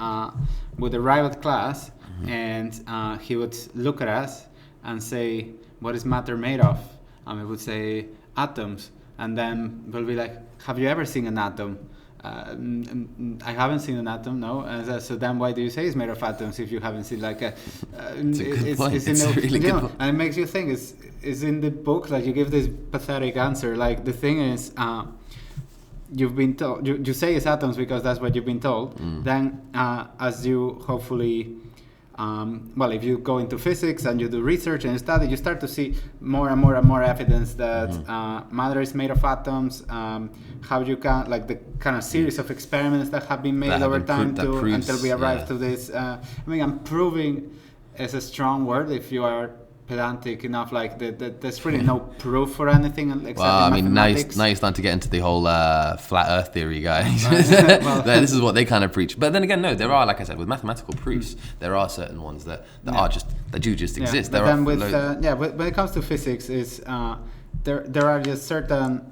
would arrive at class, and he would look at us and say, "What is matter made of?" And we would say, "Atoms." And then we'll be like, "Have you ever seen an atom?" I haven't seen an atom, no. So then why do you say it's made of atoms if you haven't seen it's a good point. It's a really good point. And it makes you think, it's in the book, like you give this pathetic answer. Like the thing is, you've been told, you say it's atoms because that's what you've been told. Then as you hopefully, if you go into physics and you do research and you study, you start to see more and more and more evidence that matter is made of atoms. How you can, like the kind of series of experiments that have been made over time until we arrive to this. Proving is a strong word if you are pedantic enough. Like there's really no proof for anything except well, I mean, now you're mathematics. starting to get into the whole flat Earth theory, guys. Well, This is what they kind of preach. But then again, no, there are, like I said, with mathematical proofs, there are certain ones that do just exist. But There then are when it comes to physics, is there are just certain.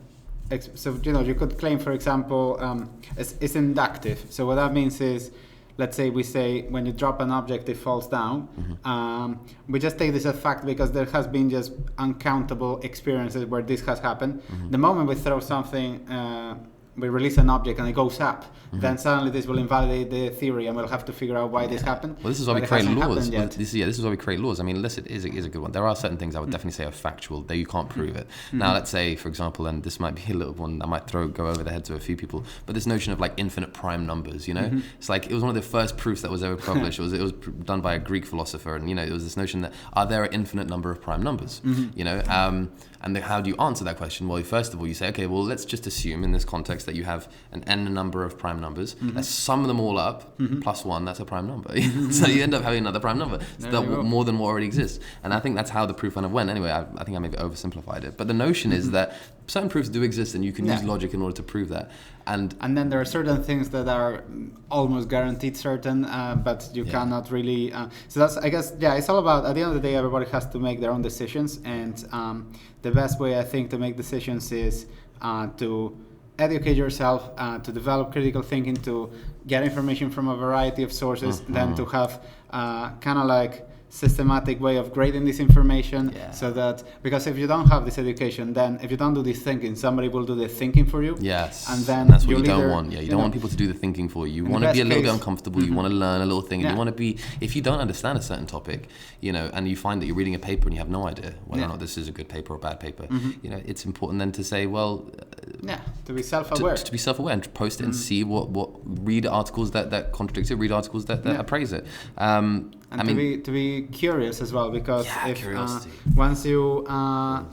So you could claim, for example, it's inductive. So what that means is, let's say we say when you drop an object, it falls down. We just take this as fact because there has been just uncountable experiences where this has happened. The moment we throw something, we release an object and it goes up, then suddenly this will invalidate the theory and we'll have to figure out why this happened. Well, this is why we create laws. This is why we create laws. I mean, listen, it is a good one. There are certain things I would definitely say are factual, though you can't prove it. Now, let's say, for example, and this might be a little one I might go over the heads of a few people, but this notion of like infinite prime numbers, it's like it was one of the first proofs that was ever published. It was done by a Greek philosopher, and it was this notion that are there an infinite number of prime numbers? And how do you answer that question? Well, first of all, you say, okay, well, let's just assume in this context that you have an n number of prime numbers. Let's sum them all up, plus one, that's a prime number. So you end up having another prime number. So more than what already exists. And I think that's how the proof kind of went. Anyway, I think I maybe oversimplified it. But the notion is that certain proofs do exist and you can use logic in order to prove that. And then there are certain things that are almost guaranteed certain, but you cannot really. So that's, I guess, it's all about, at the end of the day, everybody has to make their own decisions. And the best way, I think, to make decisions is to educate yourself, to develop critical thinking, to get information from a variety of sources, then to have kind of like systematic way of grading this information, so that, because if you don't have this education, then if you don't do this thinking, somebody will do the thinking for you. Yes, and then that's what you don't want. You don't want people to do the thinking for you. You want to be a little bit uncomfortable. You want to learn a little thing. And you want to be, if you don't understand a certain topic, and you find that you're reading a paper and you have no idea whether or not this is a good paper or a bad paper, it's important then to say, well, to be self-aware. To be self-aware and post it and see what read articles that contradict it, read articles that appraise it. And to be curious as well, because if once you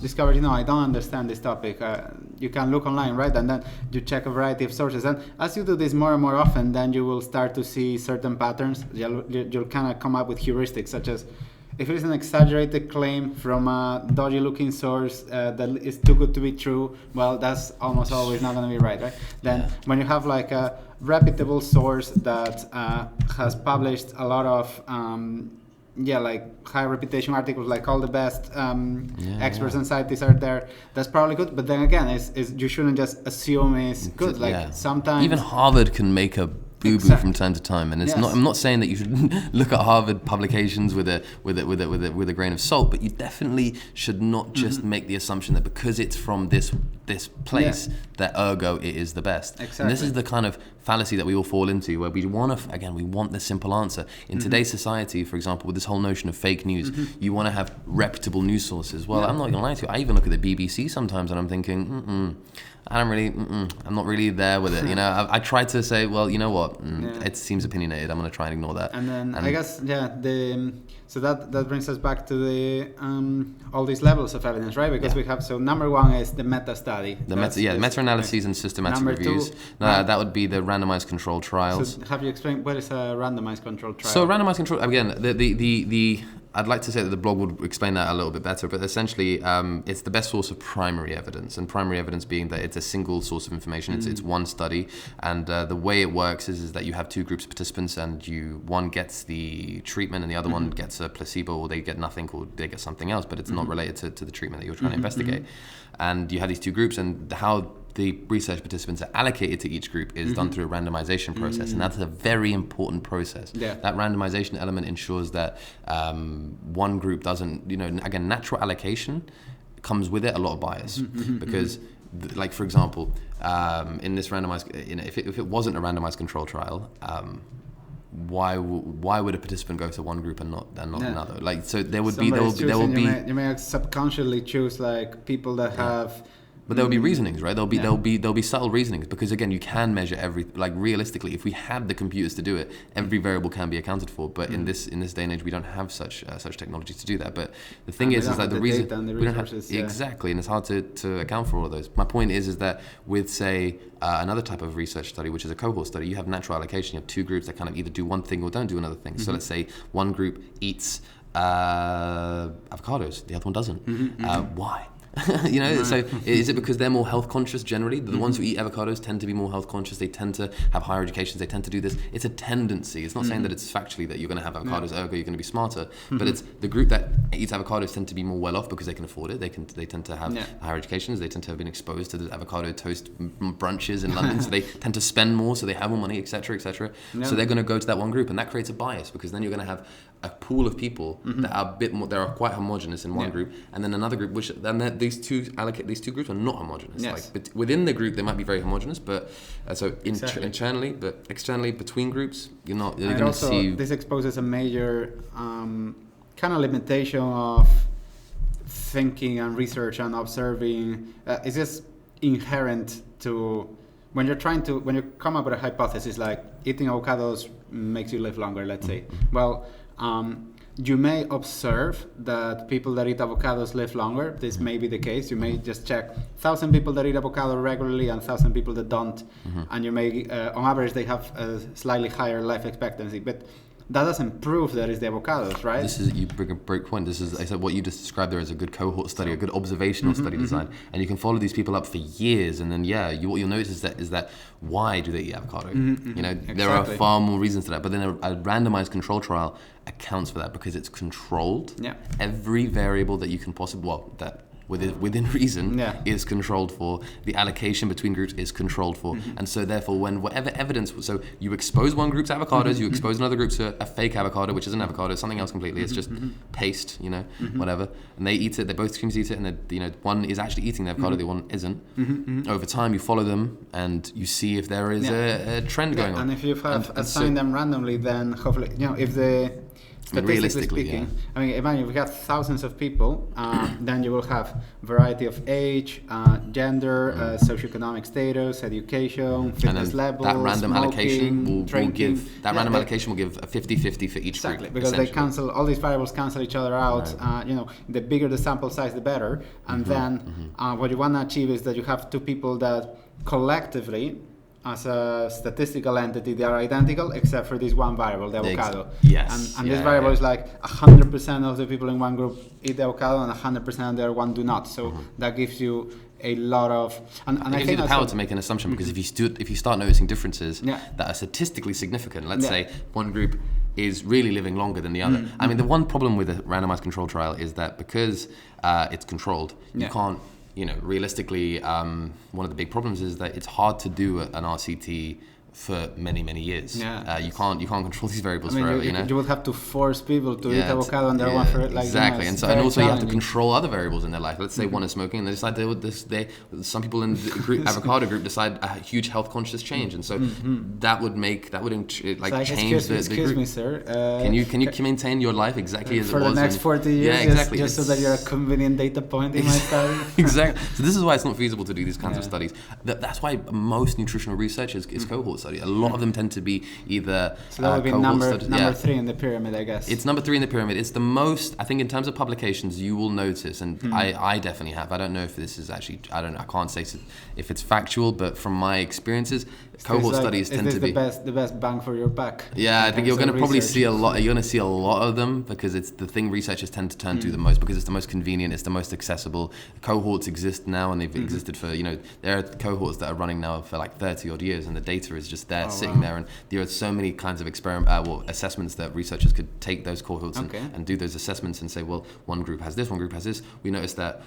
discover, I don't understand this topic, you can look online, right? And then you check a variety of sources. And as you do this more and more often, then you will start to see certain patterns. You'll kind of come up with heuristics, such as if it is an exaggerated claim from a dodgy-looking source that is too good to be true, well, that's almost always not going to be right? Then when you have like a reputable source that has published a lot of like high reputation articles, like all the best experts and scientists are there, that's probably good. But then again, is you shouldn't just assume it's good. Sometimes even Harvard can make a boo-boo from time to time, and it's not. I'm not saying that you should look at Harvard publications with a grain of salt, but you definitely should not just make the assumption that because it's from this place that ergo it is the best. Exactly. And this is the kind of fallacy that we all fall into, where we want the simple answer. In today's society, for example, with this whole notion of fake news, you want to have reputable news sources. Well, I'm not going to lie to you. I even look at the BBC sometimes, and I'm thinking, I'm not really there with it. I try to say, well, you know what, it seems opinionated. I'm going to try and ignore that. And then I guess, so that brings us back to the all these levels of evidence, right? Because we have, so number one is the meta study. Meta-analyses and systematic reviews. That would be the randomized controlled trials. So have you explained what is a randomized controlled trial? So randomized control, again, the I'd like to say that the blog would explain that a little bit better, but essentially it's the best source of primary evidence, and primary evidence being that it's a single source of information, it's one study, and the way it works is that you have two groups of participants, and one gets the treatment and the other one gets a placebo, or they get nothing, or they get something else, but it's not related to the treatment that you're trying to investigate. And you have these two groups, and how the research participants are allocated to each group is done through a randomization process, and that's a very important process. That randomization element ensures that one group doesn't, again, natural allocation comes with it a lot of bias, because like, for example, in this randomized, if it wasn't a randomized control trial, why would a participant go to one group and not another? Like, so there will be you may subconsciously choose like people that have. But there will be reasonings, right? There'll be subtle reasonings, because again, you can measure realistically, if we had the computers to do it, every variable can be accounted for. But in this day and age, we don't have such technology to do that. But the thing is that the reason we don't have exactly, and it's hard to account for all of those. My point is that with, say, another type of research study, which is a cohort study, you have natural allocation. You have two groups that kind of either do one thing or don't do another thing. So let's say one group eats avocados. The other one doesn't. Why? So is it because they're more health conscious generally? The ones who eat avocados tend to be more health conscious. They tend to have higher educations. They tend to do this. It's a tendency. It's not saying that it's factually that you're going to have avocados, ergo you're going to be smarter. But it's the group that eats avocados tend to be more well off because they can afford it. They tend to have higher educations. They tend to have been exposed to the avocado toast brunches in London. So they tend to spend more. So they have more money, etc., etc. So they're going to go to that one group, and that creates a bias because then you're going to have a pool of people that are a bit more, that are quite homogenous in one group, and then another group which then these two groups are not homogenous. But within the group they might be very homogenous, but internally, but externally between groups you're going to see. This exposes a major kind of limitation of thinking and research and observing. It's just inherent to when you come up with a hypothesis like eating avocados makes you live longer, let's say. Well, you may observe that people that eat avocados live longer. This may be the case. You may just check 1,000 people that eat avocado regularly and 1,000 people that don't, and you may, on average, they have a slightly higher life expectancy. But that doesn't prove that it's the avocados, right? You bring a great point. I said what you just described there as a good cohort study, a good observational study design, and you can follow these people up for years, and then what you'll notice is that why do they eat avocado? There are far more reasons to that, but then a randomized control trial accounts for that because it's controlled. Every variable that you can that within reason is controlled for. The allocation between groups is controlled for. And so therefore when whatever evidence, so you expose one group to avocados, you expose another group to a fake avocado, which is an avocado, something else completely, it's just paste, whatever. And they eat it, they both teams eat it, and one is actually eating the avocado, the one isn't. Over time you follow them and you see if there is a trend going on. And if you have assigned them randomly, then hopefully, if the statistically speaking, I mean, imagine if we have thousands of people, then you will have variety of age, gender, socioeconomic status, education, fitness level, that random allocation will give a 50-50 for each group. Exactly, because they cancel, all these variables cancel each other out. The bigger the sample size, the better. And then what you want to achieve is that you have two people that collectively, as a statistical entity, they are identical except for this one variable, the avocado. And this variable is like 100% of the people in one group eat the avocado and 100% of the other one do not. So that gives you a lot of... And I think the power to make an assumption, because if you start noticing differences that are statistically significant, let's say one group is really living longer than the other. I mean, the one problem with a randomized control trial is that because it's controlled, you can't... realistically, one of the big problems is that it's hard to do an RCT for many years. You can't control these variables forever. You will have to force people to eat avocado and their one for exactly. And also you have to control other variables in their life. Let's say one is smoking, and they decide some people in the group, avocado group decide a huge health conscious change, and so that would change the group. Excuse me, sir. Can you maintain your life exactly as it was for the next 40 years? Exactly. Just so that you're a convenient data point in my study. Exactly. So this is why it's not feasible to do these kinds of studies. That's why most nutritional research is cohort study. A lot of them tend to be either so that would be number 3 in the pyramid, I guess. It's number 3 in the pyramid. It's the most, I think, in terms of publications you will notice, and I definitely have. I don't know if this is actually, I can't say if it's factual, but from my experiences, cohort studies tend to be the best bang for your buck. Yeah, I think you're going to probably see a lot. You're going to see a lot of them because it's the thing researchers tend to turn to the most, because it's the most convenient, it's the most accessible. Cohorts exist now, and they've existed for there are cohorts that are running now for like 30 odd years, and the data is just there sitting there, and there are so many kinds of assessments that researchers could take those cohorts and do those assessments and say, well, one group has this, one group has this. We noticed that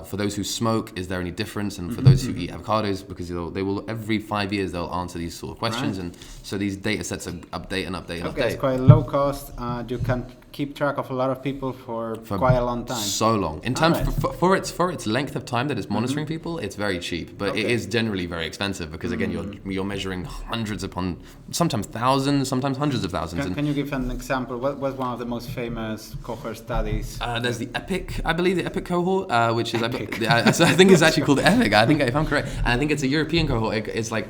for those who smoke, is there any difference? And for those who eat avocados, because they will every 5 years they'll answer these sort of questions, and so these data sets are update and update and update. It's quite low cost. You can keep track of a lot of people for quite a long time. So long. In terms for its length of time that it's monitoring people, it's very cheap, but it is generally very expensive because again you're measuring hundreds upon sometimes thousands, sometimes hundreds of thousands. Can you give an example? What was one of the most famous cohort studies? There's the EPIC, I believe, the EPIC cohort, which is I think it's actually called EPIC. I think if I'm correct, and I think it's a European cohort. It's like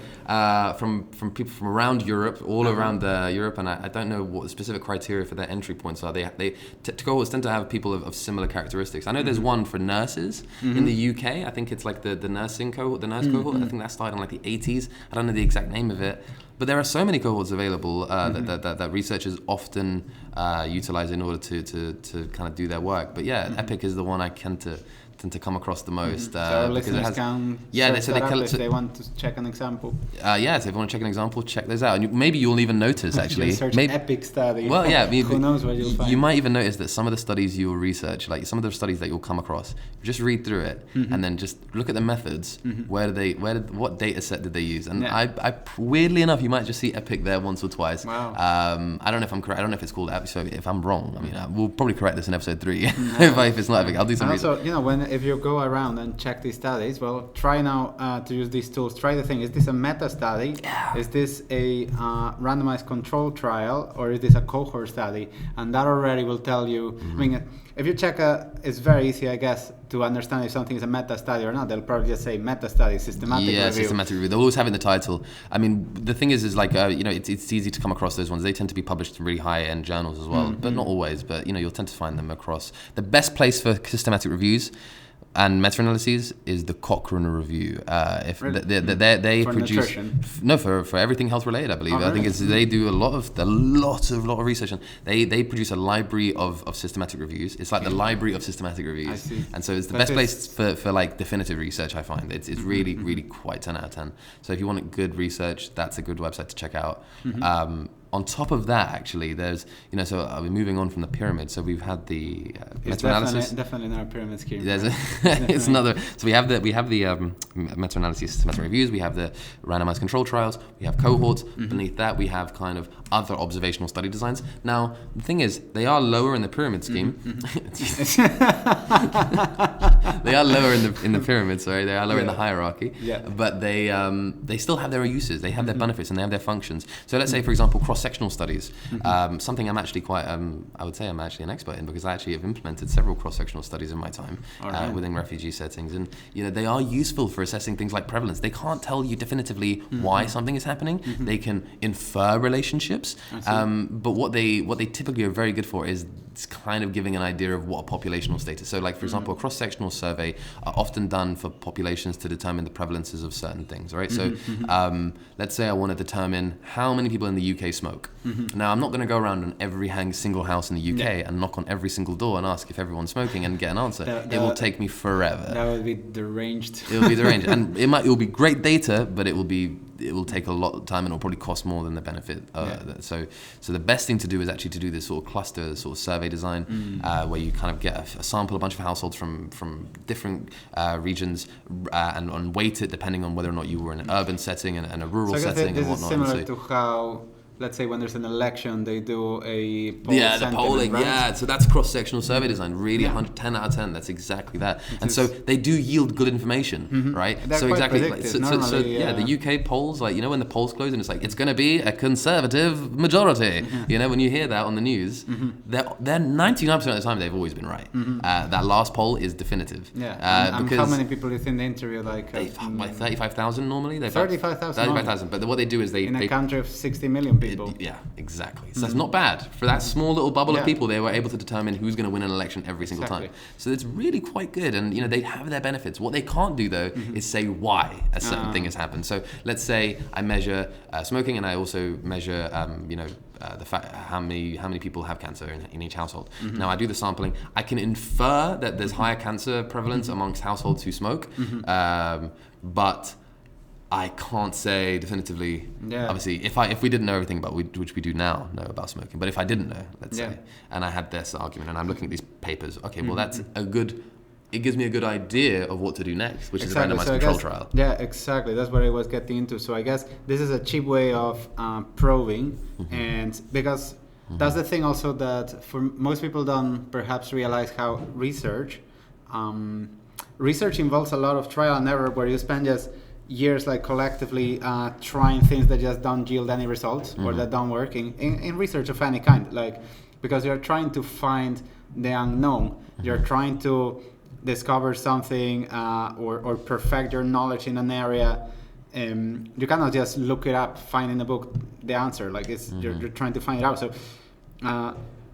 from people from around Europe, all around Europe, and I don't know what the specific criteria for their entry points are. Cohorts tend to have people of similar characteristics. I know there's one for nurses in the UK. I think it's like the nursing cohort, the nurse cohort. I think that started in like the 80s. I don't know the exact name of it, But there are so many cohorts available that researchers often utilize in order to kind of do their work. But yeah, EPIC is the one I tend to come across the most. So our listeners can if they want to check an example. So if you want to check an example, check those out. And maybe you'll even notice, actually. Search EPIC study. Well, yeah. Who knows what you'll find. You might even notice that some of the studies you'll research, like some of the studies that you'll come across, just read through it and then just look at the methods. What data set did they use? And I weirdly enough, you might just see EPIC there once or twice. Wow. I don't know if I'm correct. I don't know if it's called EPIC. So if I'm wrong, I mean, we'll probably correct this in episode 3. if it's not EPIC, I'll do some research. Also, if you go around and check these studies, well, try now to use these tools. Try the thing: is this a meta study? Yeah. Is this a randomized control trial, or is this a cohort study? And that already will tell you. I mean, if you check it's very easy, I guess, to understand if something is a meta study or not. They'll probably just say meta study, systematic review. Systematic review. They'll always have it in the title. I mean, the thing is like it's easy to come across those ones. They tend to be published in really high-end journals as well, but not always. But you'll tend to find them across. The best place for systematic reviews and meta-analyses is the Cochrane Review. They for produce for everything health related, I believe. Oh, I think they do a lot of research, and they produce a library of systematic reviews. It's like the library of systematic reviews. I see. And so it's the best place for like definitive research. I find it's really quite 10 out of 10. So if you want good research, that's a good website to check out. On top of that, actually, there's, so I'll be moving on from the pyramid. So we've had the meta-analysis. Definitely not a pyramid scheme. It's another. So we have the meta-analysis, systematic reviews. We have the randomized control trials. We have cohorts. Beneath that, we have kind of other observational study designs. Now, the thing is, they are lower in the pyramid scheme. They are lower in the pyramid. Sorry, they are lower in the hierarchy. Yeah. But they still have their uses. They have their benefits and they have their functions. So let's say, for example, cross-sectional studies. Something I'm actually quite, I would say I'm actually an expert in, because I actually have implemented several cross-sectional studies in my time within refugee settings. And, they are useful for assessing things like prevalence. They can't tell you definitively why something is happening. They can infer relationships. But what they typically are very good for is kind of giving an idea of what a populational state is. So like, for example, a cross-sectional survey are often done for populations to determine the prevalences of certain things, right? So let's say I want to determine how many people in the UK smoke. Now, I'm not going to go around on every single house in the UK and knock on every single door and ask if everyone's smoking and get an answer. It will take me forever. That would be deranged. It'll be deranged. And it will be great data, but it will take a lot of time and it'll probably cost more than the benefit. So the best thing to do is actually to do this sort of cluster sort of survey design where you kind of get a sample, a bunch of households from different regions and weight it depending on whether or not you were in an urban setting and a rural setting and whatnot. This is similar to how, let's say, when there's an election, they do a poll the polling, right? So that's cross-sectional survey design, really 10 out of 10, that's exactly that. And so they do yield good information, right? They're so quite exactly, normally, the UK polls, like, when the polls close and it's like, it's going to be a conservative majority, when you hear that on the news, they're 99% of the time, they've always been right. That last poll is definitive. Because how many people is in the interview? Like 35,000 normally? 35,000. But what they do is they... In a country of 60 million people. Exactly. So that's not bad. For that small little bubble of people, they were able to determine who's going to win an election every single time. So it's really quite good. And, they have their benefits. What they can't do, though, is say why a certain thing has happened. So let's say I measure smoking and I also measure, the fact how many people have cancer in each household. Now I do the sampling. I can infer that there's higher cancer prevalence amongst households who smoke, but I can't say definitively. Obviously, if we didn't know everything about which we do now know about smoking, but if I didn't know, let's say, and I had this argument, and I'm looking at these papers, okay, well that's a good. It gives me a good idea of what to do next, which is a randomized control trial. Yeah, exactly. That's what I was getting into. So I guess this is a cheap way of probing, and because that's the thing also that for most people don't perhaps realize how research involves a lot of trial and error, where you spend just years like collectively trying things that just don't yield any results or that don't work in research of any kind, like because you're trying to find the unknown, you're trying to discover something or perfect your knowledge in an area. You cannot just look it up, find in a book the answer, like you're trying to find it out. So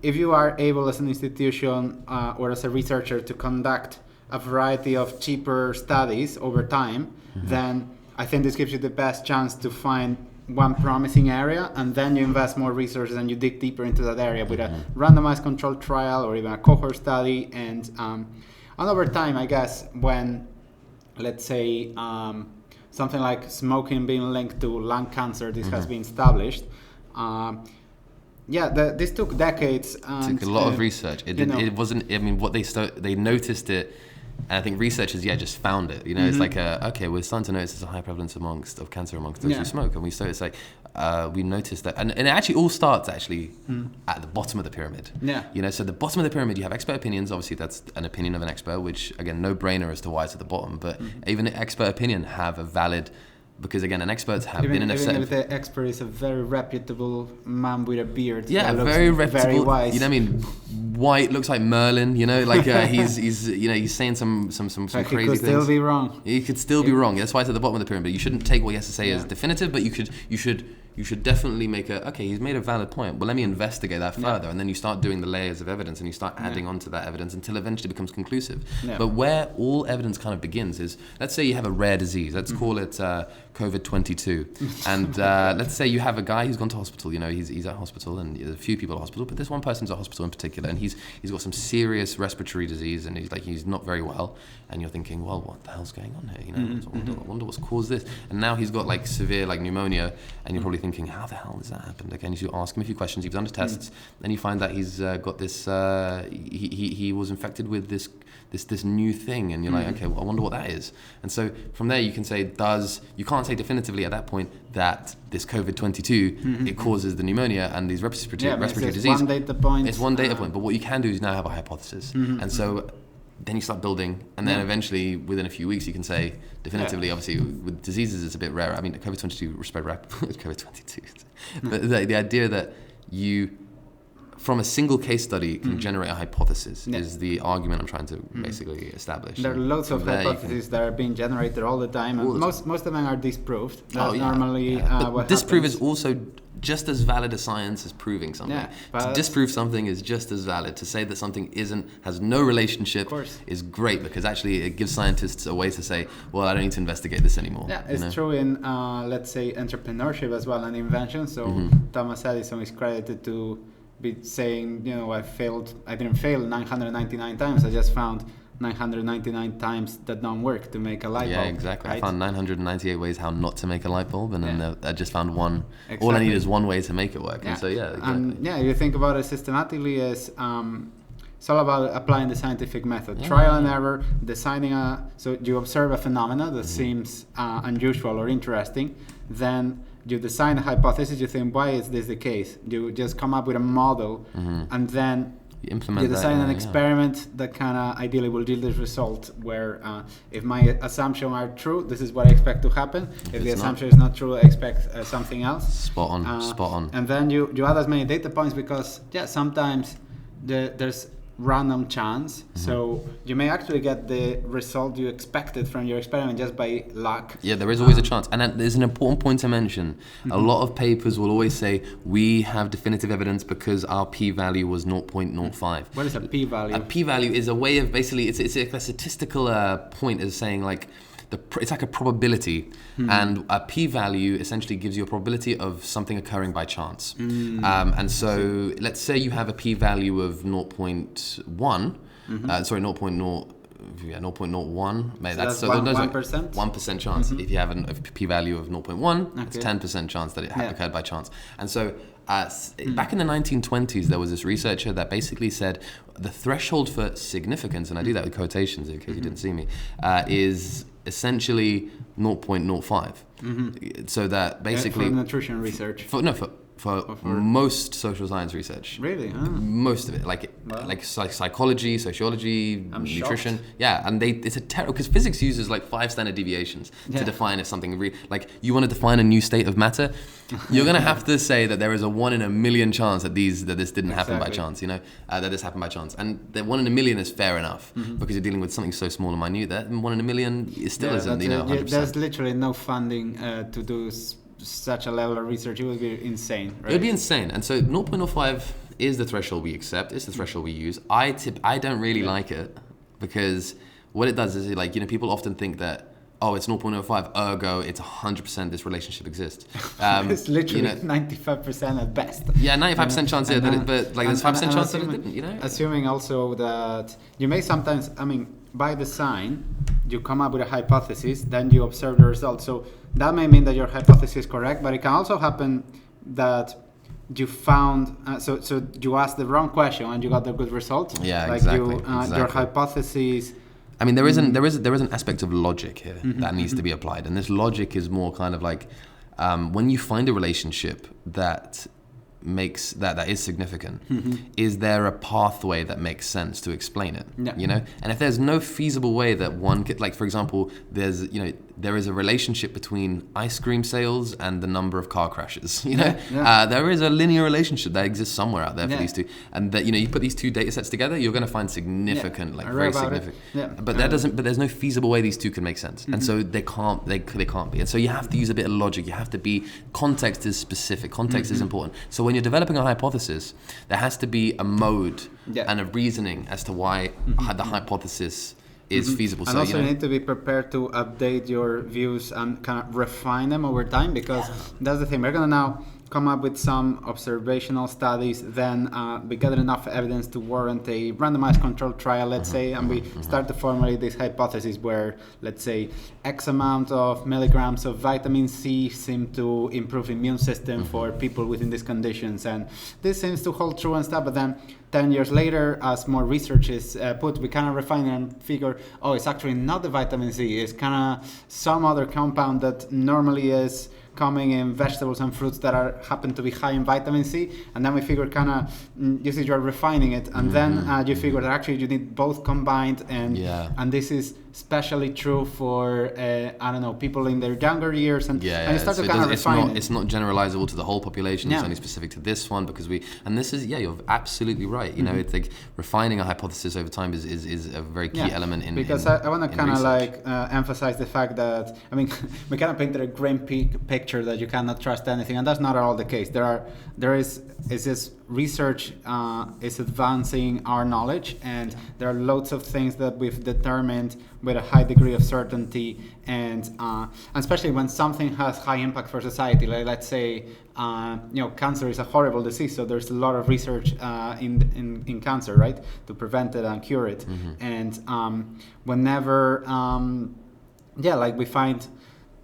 if you are able as an institution or as a researcher to conduct a variety of cheaper studies over time, then I think this gives you the best chance to find one promising area, and then you invest more resources and you dig deeper into that area with a randomized controlled trial or even a cohort study. And over time, I guess, when, let's say, something like smoking being linked to lung cancer, this has been established. This took decades. It took a lot of research. It wasn't. I mean, what they noticed it, and I think researchers just found it. It's like we're starting to notice there's a high prevalence of cancer amongst those who smoke, and it's like we noticed that, and it actually all starts at the bottom of the pyramid. So the bottom of the pyramid, you have expert opinions. Obviously, that's an opinion of an expert, which again, no brainer as to why it's at the bottom. But even the expert opinion have a valid. Because again, an experts have been in a set. Even if the expert is a very reputable man with a beard. Yeah, very reputable. Very wise. You know what I mean? White, looks like Merlin. Like he's saying some crazy things. He could still be wrong. He could still be wrong. That's why it's at the bottom of the pyramid. You shouldn't take what he has to say as definitive, but you should definitely make he's made a valid point. Well, let me investigate that further, and then you start doing the layers of evidence, and you start adding on to that evidence until eventually it becomes conclusive. But where all evidence kind of begins is, let's say you have a rare disease. Let's call it COVID-22, and let's say you have a guy who's gone to hospital. He's at hospital, and there's a few people at hospital, but this one person's at hospital in particular, and he's got some serious respiratory disease, and he's not very well. And you're thinking, well, what the hell's going on here? I wonder what's caused this. And now he's got severe pneumonia, and you're probably thinking, how the hell has that happened? Again, you ask him a few questions. You've done his tests, and you find that he's got this. He was infected with this new thing, and you're like, okay, well, I wonder what that is. And so from there, you can say, you can't say definitively at that point that this COVID-22 it causes the pneumonia and these respiratory disease. One data point. It's one data point, but what you can do is now have a hypothesis, and so. Then you start building, and then eventually, within a few weeks, you can say definitively. Obviously, with diseases, it's a bit rarer. I mean, COVID-22 spread rapidly. COVID-22, but the idea that you, from a single case study, can generate a hypothesis is the argument I'm trying to basically establish. There are loads of hypotheses that are being generated all the time, and most of them are disproved. That's normally what disprove happens. is also just as valid as science as proving something. To disprove something is just as valid. To say that something has no relationship is great, because actually it gives scientists a way to say, well, I don't need to investigate this anymore. Yeah, it's true in, let's say, entrepreneurship as well and invention. So Thomas Edison is credited to be saying, I didn't fail 999 times. I just found 999 times that don't work to make a light bulb. Yeah, exactly. Right? I found 998 ways how not to make a light bulb, and then I just found one. Exactly. All I need is one way to make it work. And so, you think about it systematically as it's all about applying the scientific method. Trial and error, so you observe a phenomena that seems unusual or interesting, then you design a hypothesis, you think, why is this the case? You just come up with a model, and then you design an experiment that kind of ideally will yield this result where if my assumptions are true, this is what I expect to happen. If the assumption is not true, I expect something else. Spot on. And then you add as many data points because, sometimes there's random chance. So you may actually get the result you expected from your experiment just by luck. Yeah, there is always a chance. And there's an important point to mention. A lot of papers will always say, we have definitive evidence because our p-value was 0.05. What is a p-value? A p-value is a way of basically, it's a statistical point is saying it's like a probability, and a p-value essentially gives you a probability of something occurring by chance. And so let's say you have a p-value of 0.1, 0.01. Maybe that's 1%? 1% chance. If you have a p-value of 0.1, it's 10% chance that it occurred by chance. And so back in the 1920s, there was this researcher that basically said the threshold for significance, and I do that with quotations in case you didn't see me, is essentially 0.05. So that basically for nutrition research. For most social science research. Really? Most of it, like psychology, sociology, nutrition. Shocked. Yeah, and it's a terrible, because physics uses 5 standard deviations to define if something you want to define a new state of matter. You're going to have to say that there is a 1 in a million chance that this didn't happen by chance. That this happened by chance, and the 1 in a million is fair enough because you're dealing with something so small and minute that 1 in a million still isn't. 100%. There's literally no funding to do such a level of research. It would be insane, right? It would be insane. And so 0.05 is the threshold we accept, it's the threshold we use. I don't really like it, because what it does is people often think that, oh, it's 0.05, ergo it's 100% this relationship exists. It's literally 95% at best. Yeah, 95% chance, but like there's 5% chance that it didn't, Assuming also that you may sometimes, by design, you come up with a hypothesis, then you observe the results. So that may mean that your hypothesis is correct, but it can also happen that you found, so you asked the wrong question and you got the good result. Yeah, like exactly. Your hypothesis. There is an aspect of logic here that needs to be applied, and this logic is more kind of like when you find a relationship that makes that is significant, is there a pathway that makes sense to explain it? And if there's no feasible way that one could, like for example, there is a relationship between ice cream sales and the number of car crashes. There is a linear relationship that exists somewhere out there for these two, and that you put these two data sets together, you're going to find significant, very significant. But but there's no feasible way these two can make sense, and so they can't be. And so you have to use a bit of logic. You have to be, context is specific. Context is important. So when you're developing a hypothesis, there has to be a mode and a reasoning as to why the hypothesis is feasible. And also you need to be prepared to update your views and kind of refine them over time, because that's the thing. We're going to now come up with some observational studies, then we gather enough evidence to warrant a randomized controlled trial, let's say, and we start to formulate this hypothesis where, let's say, X amount of milligrams of vitamin C seem to improve immune system for people within these conditions, and this seems to hold true and stuff. But then 10 years later, as more research is put, we kind of refine and figure, it's actually not the vitamin C, it's kind of some other compound that normally is coming in vegetables and fruits that happen to be high in vitamin C, and then we figure you're refining it, and then you figure that actually you need both combined, and this is especially true for people in their younger years, and you start to kind of refine it. It's not generalizable to the whole population. It's only specific to this one, because you're absolutely right. It's like refining a hypothesis over time is a very key element in because I want to kind of emphasize the fact that we kind of painted a grim picture that you cannot trust anything, and that's not at all the case. There is this research is advancing our knowledge, and there are loads of things that we've determined with a high degree of certainty, and especially when something has high impact for society, like let's say cancer is a horrible disease, so there's a lot of research in cancer, right, to prevent it and cure it. And whenever we find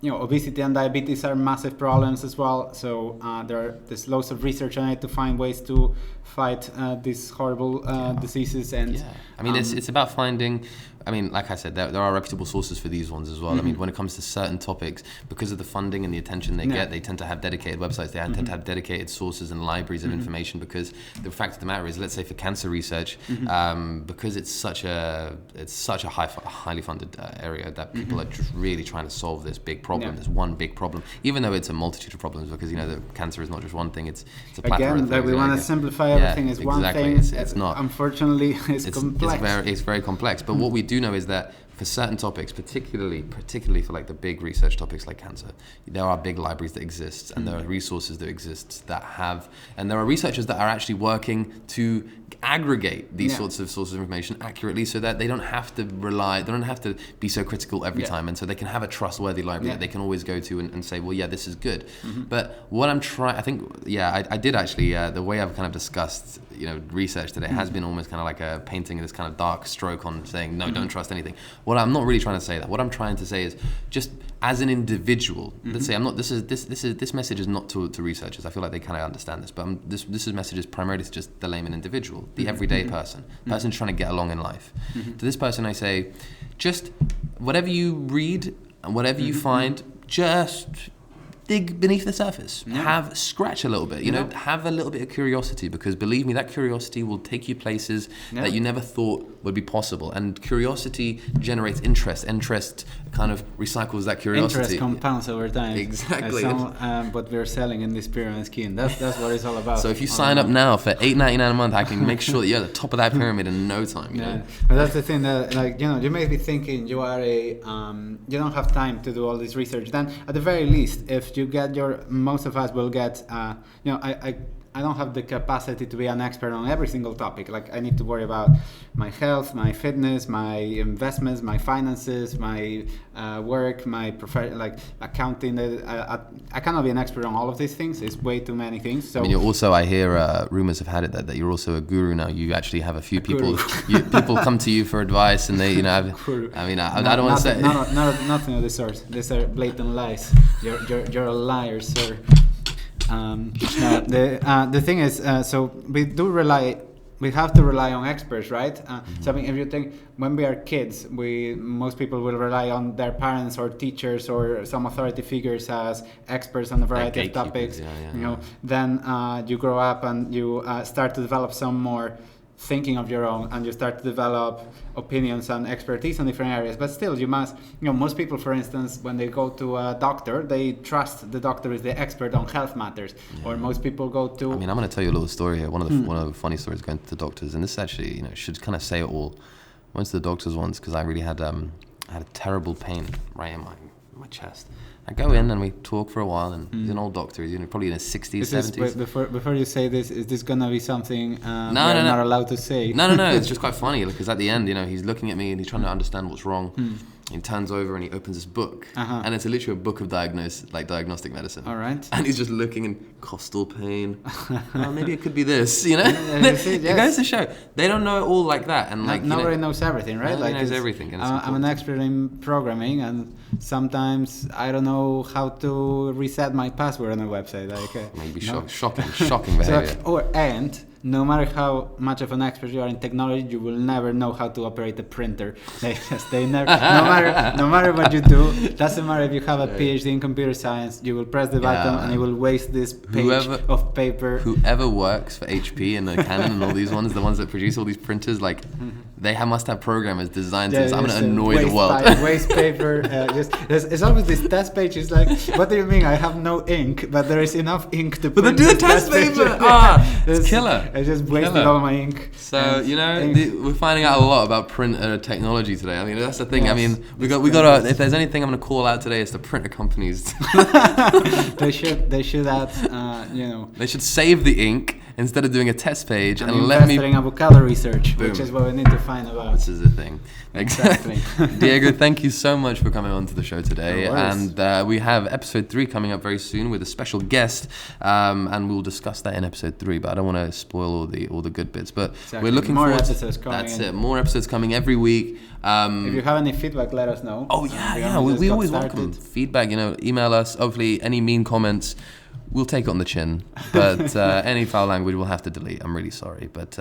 obesity and diabetes are massive problems as well. So there's loads of research on it to find ways to fight these horrible diseases. And it's about finding. Like I said, there are reputable sources for these ones as well. When it comes to certain topics, because of the funding and the attention they get, they tend to have dedicated websites. They tend to have dedicated sources and libraries of information, because the fact of the matter is, let's say for cancer research, because it's such a highly funded area that people are just really trying to solve this big problem. There's one big problem, even though it's a multitude of problems, because the cancer is not just one thing. It's a plethora of things. We want to simplify everything. It's one thing. It's not. Unfortunately, it's complex. It's very complex. But what we do know is that for certain topics, particularly for like the big research topics like cancer, there are big libraries that exist, and there are resources that exist and there are researchers that are actually working to aggregate these sorts of sources of information accurately, so that they don't have to be so critical every time, and so they can have a trustworthy library that they can always go to and say, well, this is good. But what I'm trying, I did actually, the way I've kind of discussed, research today has been almost kind of like a painting this kind of dark stroke on saying, no, don't trust anything. What I'm not really trying to say that. What I'm trying to say is, just as an individual, let's say this message is not to researchers. I feel like they kind of understand this, but this message is primarily to just the layman individual, the everyday person trying to get along in life. To this person, I say, just whatever you read and whatever you find, just dig beneath the surface. Scratch a little bit, have a little bit of curiosity, because believe me, that curiosity will take you places that you never thought would be possible. And curiosity generates interest. Interest kind of recycles that curiosity. Interest compounds over time. Exactly. What we're selling in this pyramid scheme. That's what it's all about. So if you sign up now for $8.99 a month, I can make sure that you're at the top of that pyramid in no time. You know? But that's the thing that, you may be thinking you are you don't have time to do all this research. Then at the very least, if you get most of us will get, I I don't have the capacity to be an expert on every single topic. Like I need to worry about my health, my fitness, my investments, my finances, my work, my like accounting. I cannot be an expert on all of these things. It's way too many things. So I mean, you're also, I hear rumors have had it that you're also a guru now. You actually have a few people. People come to you for advice, and they, you know, I don't want to say nothing of the sort. These are blatant lies. You're a liar, sir. No, the thing is, so we have to rely on experts, right? So I mean, if you think when we are kids, most people will rely on their parents or teachers or some authority figures as experts on a variety of topics. You know, then you grow up and you start to develop some more thinking of your own, and you start to develop opinions and expertise in different areas. But still, you must, you know, most people, for instance, when they go to a doctor, they trust the doctor is the expert on health matters. Or most people go to... I mean, I'm going to tell you a little story here. One of the funny stories going to the doctors, and this actually, you know, should kind of say it all. I went to the doctors once because I really had a terrible pain right in my chest. I go in and we talk for a while, and he's an old doctor. He's probably in his 60s, 70s. Before you say this, is this going to be something we're not allowed to say? No. It's just quite funny because at the end, you know, he's looking at me and he's trying to understand what's wrong. He turns over and he opens this book, and it's literally a book of diagnostic medicine. All right. And he's just looking in costal pain. Oh, maybe it could be this, you know? It goes to show they don't know it all all like that. And like nobody knows everything, right? Nobody like knows everything. And I'm an expert in programming, and sometimes I don't know how to reset my password on a website. Like maybe shocking behavior. And no matter how much of an expert you are in technology, you will never know how to operate a printer. No matter what you do, doesn't matter if you have a PhD in computer science, you will press the button and you will waste this page of paper. Whoever works for HP and the Canon and all these ones, the ones that produce all these printers, like they must have programmers designed to. I'm going to annoy the world. Waste paper. It's always this test page. It's like, what do you mean? I have no ink, but there is enough ink to. But print do the test paper. It's killer. I just wasted all my ink. So we're finding out a lot about printer technology today. I mean, that's the thing. Yes, I mean, we got. If there's anything I'm going to call out today, it's the printer companies. They should add. They should save the ink instead of doing a test page and let me in avocado research, which is what we need to find about. This is the thing. Exactly. Diego, thank you so much for coming on to the show today. No worries. And we have episode 3 coming up very soon with a special guest, and we'll discuss that in episode 3. But I don't want to spoil all the good bits. But we're looking more forward episodes to coming. That's it. More episodes coming every week. If you have any feedback, let us know. Oh yeah. We always welcome feedback. Email us. Hopefully, any mean comments. We'll take it on the chin, but any foul language we'll have to delete. I'm really sorry, but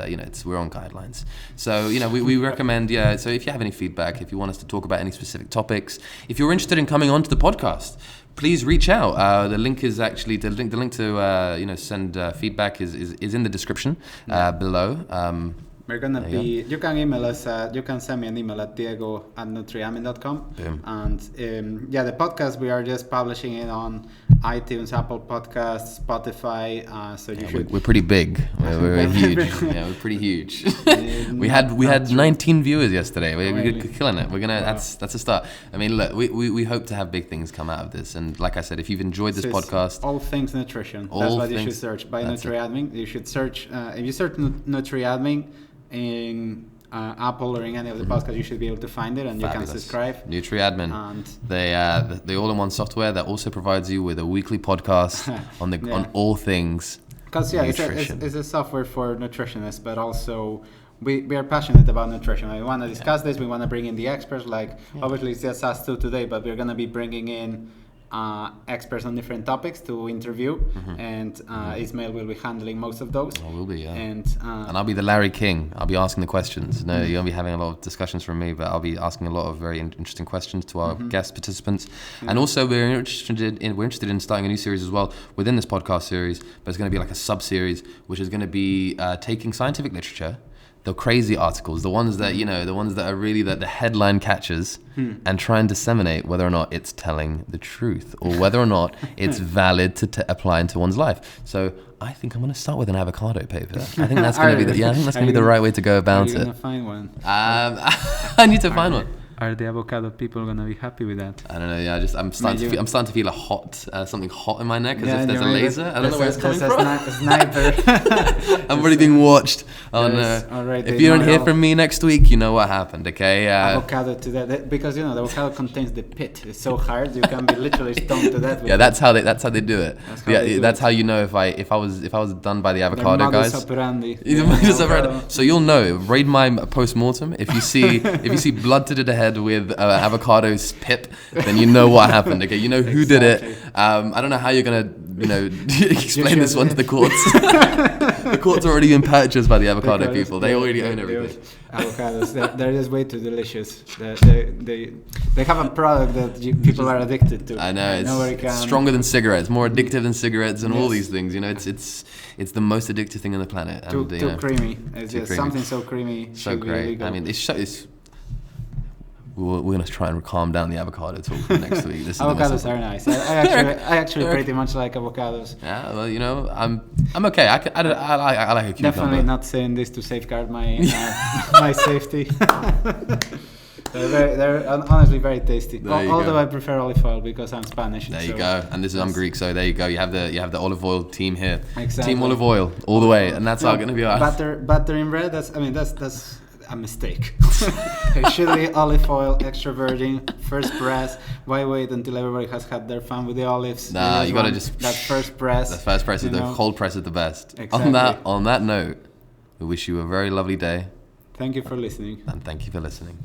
we're on guidelines. So we recommend. So if you have any feedback, if you want us to talk about any specific topics, if you're interested in coming onto the podcast, please reach out. The link is actually the link to send feedback is in the description below. We're gonna be. You can email us. You can send me an email at diego@nutritionist.com. And the podcast we are just publishing it on iTunes, Apple Podcasts, Spotify. So you should. We're pretty big. We're huge. We're pretty huge. we had 19 viewers yesterday. We're killing it. We're gonna. Wow. That's a start. I mean, look, we hope to have big things come out of this. And like I said, if you've enjoyed this podcast, all things nutrition. That's what you should search by NutriAdmin. You should search. If you search NutriAdmin in Apple or in any of the podcasts, you should be able to find it, and Fabulous. You can subscribe. NutriAdmin. And the all-in-one software that also provides you with a weekly podcast on all things. Because it's a software for nutritionists, but also we are passionate about nutrition. We want to discuss this. We want to bring in the experts. Obviously it's just us two today, but we're going to be bringing in experts on different topics to interview, and Ismail will be handling most of those. I will be, yeah. And I'll be the Larry King. I'll be asking the questions. No, you'll be having a lot of discussions from me, but I'll be asking a lot of very interesting questions to our guest participants. And also, we're interested in starting a new series as well within this podcast series, but it's going to be like a sub-series, which is going to be taking scientific literature, the crazy articles, the ones that are really the headline catchers, and try and disseminate whether or not it's telling the truth or whether or not it's valid to apply into one's life. So I think I'm going to start with an avocado paper. I think that's going to be the right way to go about it. Are you going to find one? I need to find one. Are the avocado people gonna be happy with that? I don't know. Yeah, I'm starting to feel a hot something hot in my neck, as if there's a laser. I don't know where it's coming from. A sniper. I'm already being watched. Oh no! Already if you don't hear from me next week, you know what happened. Okay. Avocado to that, because the avocado contains the pit. It's so hard you can be literally stoned to that. Yeah, that's how they do it. That's how you know if I was done by the avocado guys. So you'll know. Raid my post-mortem. If you see blood to the head with avocado's pip, then you know what happened. Okay, you know who did it. I don't know how you're gonna explain this one to the courts. The courts are already been purchased by the avocado people. They already own everything. Avocados, they're just way too delicious. They have a product that people are addicted to. I know, it's stronger than cigarettes, more addictive than cigarettes, and all these things. It's the most addictive thing on the planet. Too creamy. It's just something so creamy. So great. I mean, it's we're going to try and calm down the avocado talk for next week. Avocados are nice. I actually pretty much like avocados. Yeah, well, I'm okay. I like a cucumber. Definitely not saying this to safeguard my my safety. They're honestly very tasty. Although I prefer olive oil because I'm Spanish. There you go. And I'm Greek, so there you go. You have the olive oil team here. Exactly. Team olive oil all the way, and that's how it's going to be. Butter in bread. That's a mistake. Chili, olive oil, extra virgin, first press. Why wait until everybody has had their fun with the olives? Nah, you gotta just that first press. The first press is the cold press is the best. Exactly. On that note, we wish you a very lovely day. Thank you for listening. And thank you for listening.